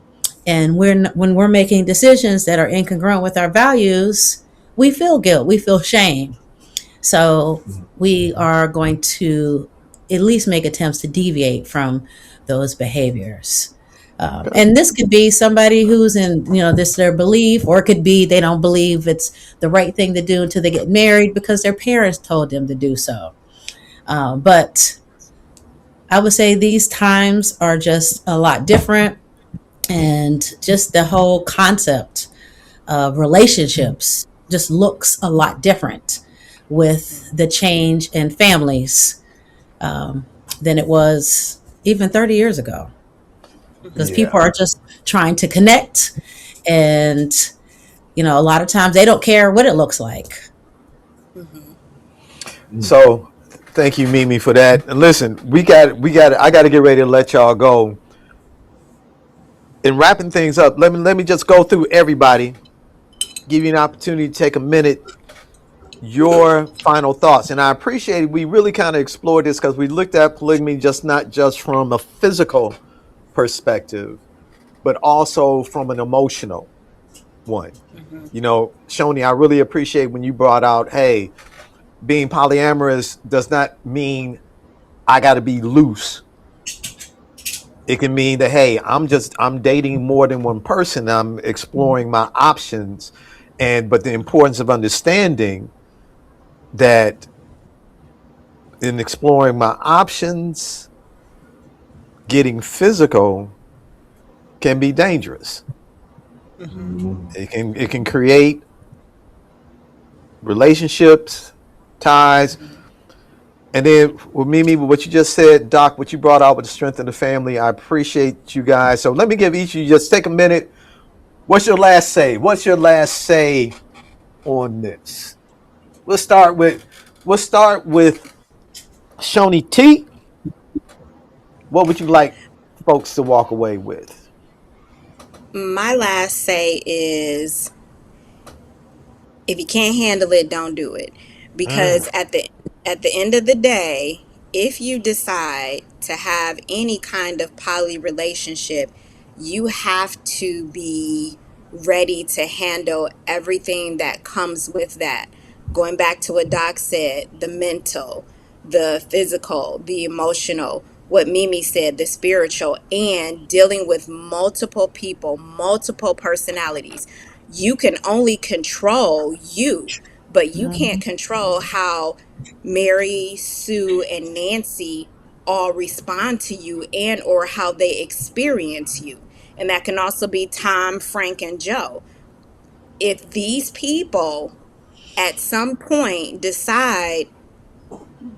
Speaker 6: and when we're making decisions that are incongruent with our values, we feel guilt, we feel shame. So we are going to at least make attempts to deviate from those behaviors. And this could be somebody who's in, this their belief, or it could be they don't believe it's the right thing to do until they get married because their parents told them to do so. But I would say these times are just a lot different, and just the whole concept of relationships just looks a lot different with the change in families, than it was even 30 years ago, because
Speaker 1: Yeah.
Speaker 6: people are just trying to connect, and a lot of times they don't care what it looks like.
Speaker 1: So thank you, Mimi, for that. And listen, I got to get ready to let y'all go. In wrapping things up, let me just go through everybody, give you an opportunity to take a minute, your final thoughts. And I appreciate we really kind of explored this because we looked at polygamy not just from a physical perspective, but also from an emotional one. Shoni, I really appreciate when you brought out, hey, being polyamorous does not mean I got to be loose It can mean that, hey, I'm dating more than one person. I'm exploring my options. But the importance of understanding that in exploring my options, getting physical can be dangerous.
Speaker 5: Mhm.
Speaker 1: It can create relationships, ties. And then with Mimi, with what you just said, Doc, what you brought out with the strength of the family, I appreciate you guys. So let me give each of you just take a minute. What's your last say? What's your last say on this? We'll start with Shoni T. What would you like folks to walk away with?
Speaker 4: My last say is, if you can't handle it, don't do it. Because
Speaker 1: Mm,
Speaker 4: at the end of the day, if you decide to have any kind of poly relationship, you have to be ready to handle everything that comes with that. Going back to what Doc said, the mental, the physical, the emotional, what Mimi said, the spiritual, and dealing with multiple people, multiple personalities. You can only control you, but you can't
Speaker 6: Mhm.
Speaker 4: control how Mary, Sue, and Nancy all respond to you, and or how they experience you. And that can also be Tom, Frank, and Joe. If these people at some point decide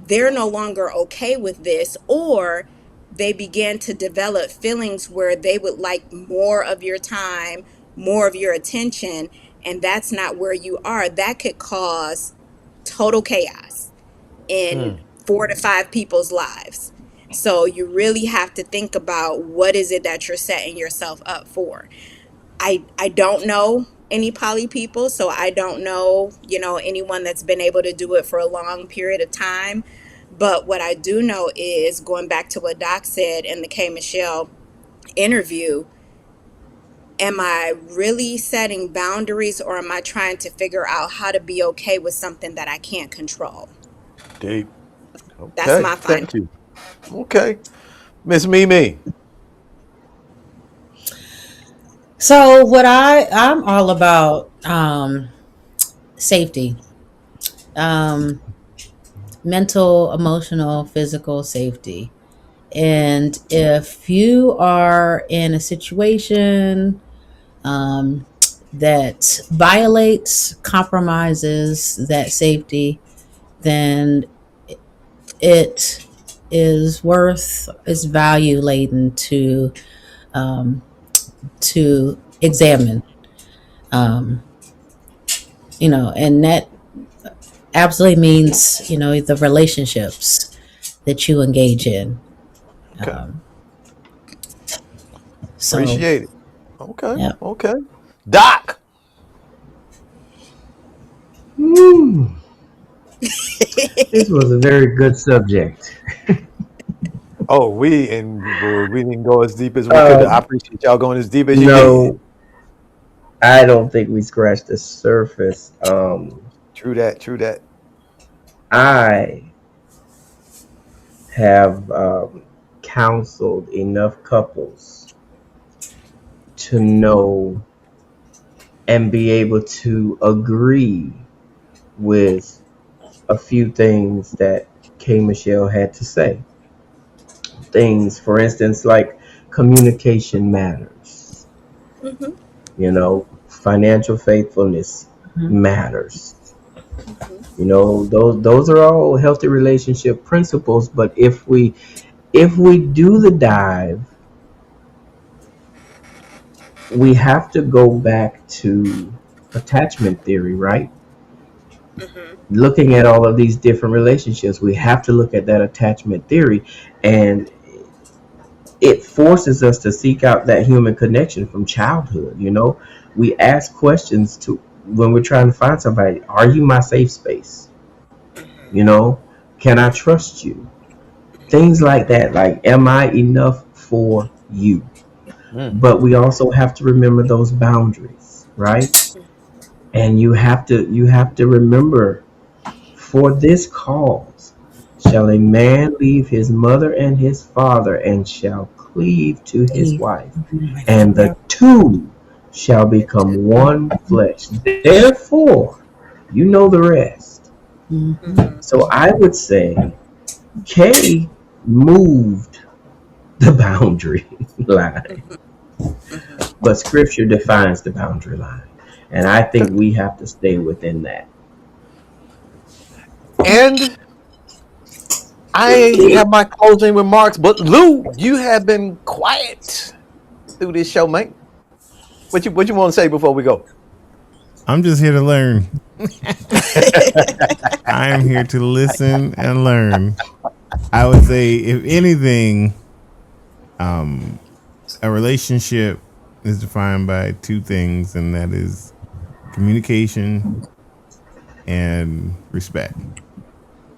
Speaker 4: they're no longer okay with this, or they begin to develop feelings where they would like more of your time, more of your attention, and that's not where you are, that could cause total chaos in
Speaker 1: mm,
Speaker 4: 4 to 5 people's lives. So you really have to think about what is it that you're setting yourself up for. I don't know any poly people, so I don't know, anyone that's been able to do it for a long period of time. But what I do know is, going back to what Doc said in the K Michelle interview, am I really setting boundaries, or am I trying to figure out how to be okay with something that I can't control?
Speaker 1: deep.
Speaker 4: That's
Speaker 1: Okay.
Speaker 4: my final.
Speaker 1: Thank you. Okay. Miss Mimi.
Speaker 6: So what I'm all about safety. Um mental, emotional, physical safety. And if you are in a situation um, that violates, compromises that safety, then it is worth, is value laden um, to examine. Um, and that absolutely means the relationships that you engage in.
Speaker 1: Okay.
Speaker 6: Um, so,
Speaker 1: Appreciate it. Okay.
Speaker 6: yeah.
Speaker 1: Okay. Doc.
Speaker 5: Woo. This was a very good subject.
Speaker 1: Oh, we didn't go as deep as we could. I
Speaker 5: Um,
Speaker 1: appreciate y'all going as deep as you did.
Speaker 5: no, I don't think we scratched the surface.
Speaker 1: True that. True that.
Speaker 5: I have counseled enough couples to know and be able to agree with a few things that K. Michelle had to say. Things, for instance, like communication matters.
Speaker 4: Hmm.
Speaker 5: Financial faithfulness
Speaker 6: Mhm.
Speaker 5: matters.
Speaker 4: Hmm.
Speaker 5: Those are all healthy relationship principles. But if we do the dive, we have to go back to attachment theory, right?
Speaker 4: Hmm.
Speaker 5: Looking at all of these different relationships, we have to look at that attachment theory, and it forces us to seek out that human connection from childhood. We ask questions to when we're trying to find somebody. Are you my safe space? You
Speaker 4: Hmm.
Speaker 5: know, can I trust you? Things like that. Like, am I enough for you?
Speaker 1: Mm,
Speaker 5: But we also have to remember those boundaries, right? And you have to remember, for this cause shall a man leave his mother and his father and shall cleave to his wife,
Speaker 6: My
Speaker 5: and the
Speaker 6: friend.
Speaker 5: two shall become one flesh. Therefore, you know the rest.
Speaker 6: Mhm.
Speaker 5: So I would say Kay moved the boundary line, but scripture defines the boundary line. And I think we have to stay within that.
Speaker 1: And I have my closing remarks, but Lou, you have been quiet through this show, mate. What you want to say before we go?
Speaker 7: I'm just here to learn. I am here to listen and learn. I would say, if anything, a relationship is defined by two things, and that is communication and respect.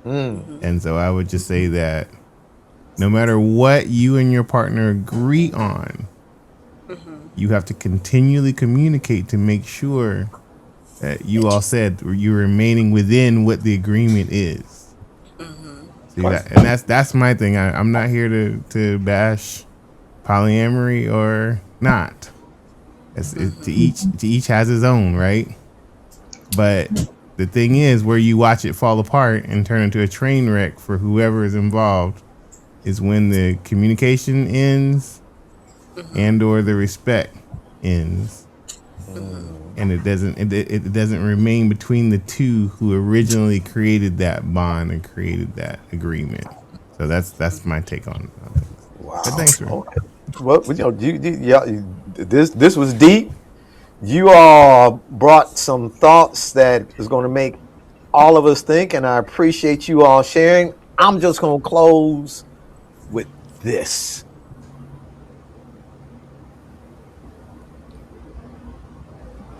Speaker 7: And so I would just say that no matter what you and your partner agree on, you have to continually communicate to make sure that you all said you're remaining within what the agreement is. See that, and that's my thing. I'm not here to bash polyamory or not. To each has his own, right? But the thing is, where you watch it fall apart and turn into a train wreck for whoever is involved is when the communication ends and or the respect ends. And it doesn't remain between the two who originally created that bond and created that agreement. So that's my take on things.
Speaker 1: Wow.
Speaker 7: But thanks, man.
Speaker 1: Okay. Well, this was deep. You all brought some thoughts that is going to make all of us think, and I appreciate you all sharing. I'm just going to close with this.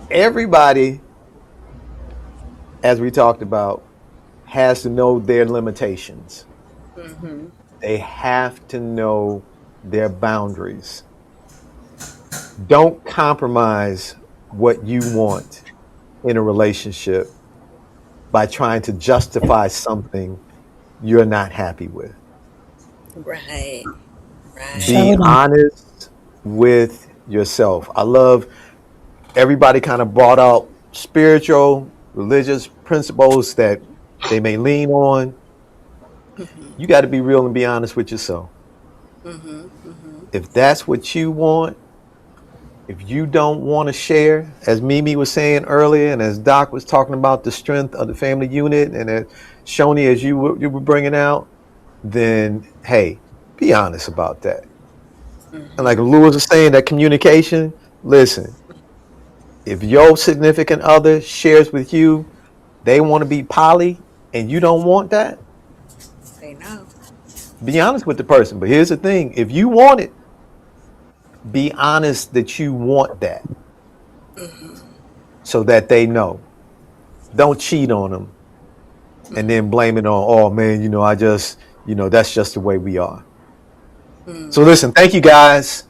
Speaker 1: Everybody, as we talked about, has to know their limitations. They have to know their boundaries. Don't compromise what you want in a relationship by trying to justify something you're not happy with.
Speaker 4: Right. Right.
Speaker 1: Be honest with yourself. I love everybody kind of brought out spiritual, religious principles that they may lean on. You got to be real and be honest with yourself. If that's what you want, if you don't want to share, as Mimi was saying earlier, and as Doc was talking about the strength of the family unit, and as Shoni, as you were bringing out, then hey, be honest about that. And like Lewis was saying, that communication, listen, if your significant other shares with you, they want to be poly, and you don't want that,
Speaker 4: Say no.
Speaker 1: be honest with the person. But here's the thing, if you want it, be honest that you want that so that they know. Don't cheat on them and then blame it on, oh man, I just, that's just the way we are. So listen, thank you guys.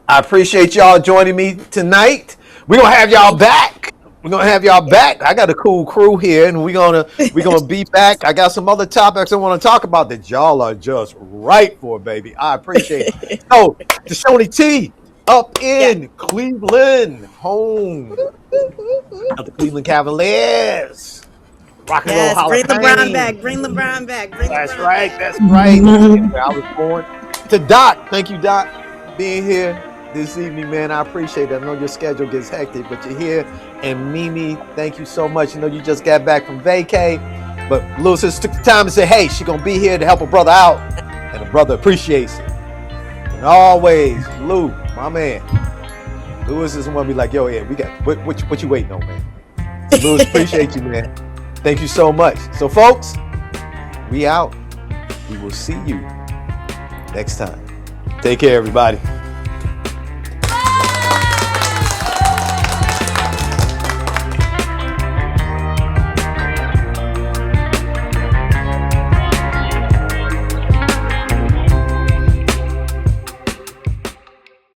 Speaker 1: I appreciate y'all joining me tonight. We're going to have y'all back. I got a cool crew here, and we're gonna be back. I got some other topics I want to talk about that y'all are just right for, baby. I appreciate it. So, Deshon T up in Cleveland, home of the Cleveland Cavaliers. Rock and Roll
Speaker 4: Yes,
Speaker 1: Hall of
Speaker 4: bring LeBron
Speaker 1: Fame.
Speaker 4: back. Bring LeBron back. Bring
Speaker 1: That's
Speaker 4: LeBron
Speaker 1: right.
Speaker 4: back.
Speaker 1: That's right. Where I was born. To Doc, thank you, Doc, for being here this evening, man. I appreciate it. I know your schedule gets hectic, but you're here. And Mimi, thank you so much. I know you just got back from vacay, but Lewis just took the time to say, hey, she's going to be here to help a brother out, and a brother appreciates it. And always, Lou, my man, Lewis is one to be like, yo, yeah, we got, what you waiting on, man? Lewis, appreciate you, man. Thank you so much. So, folks, we out. We will see you next time. Take care, everybody.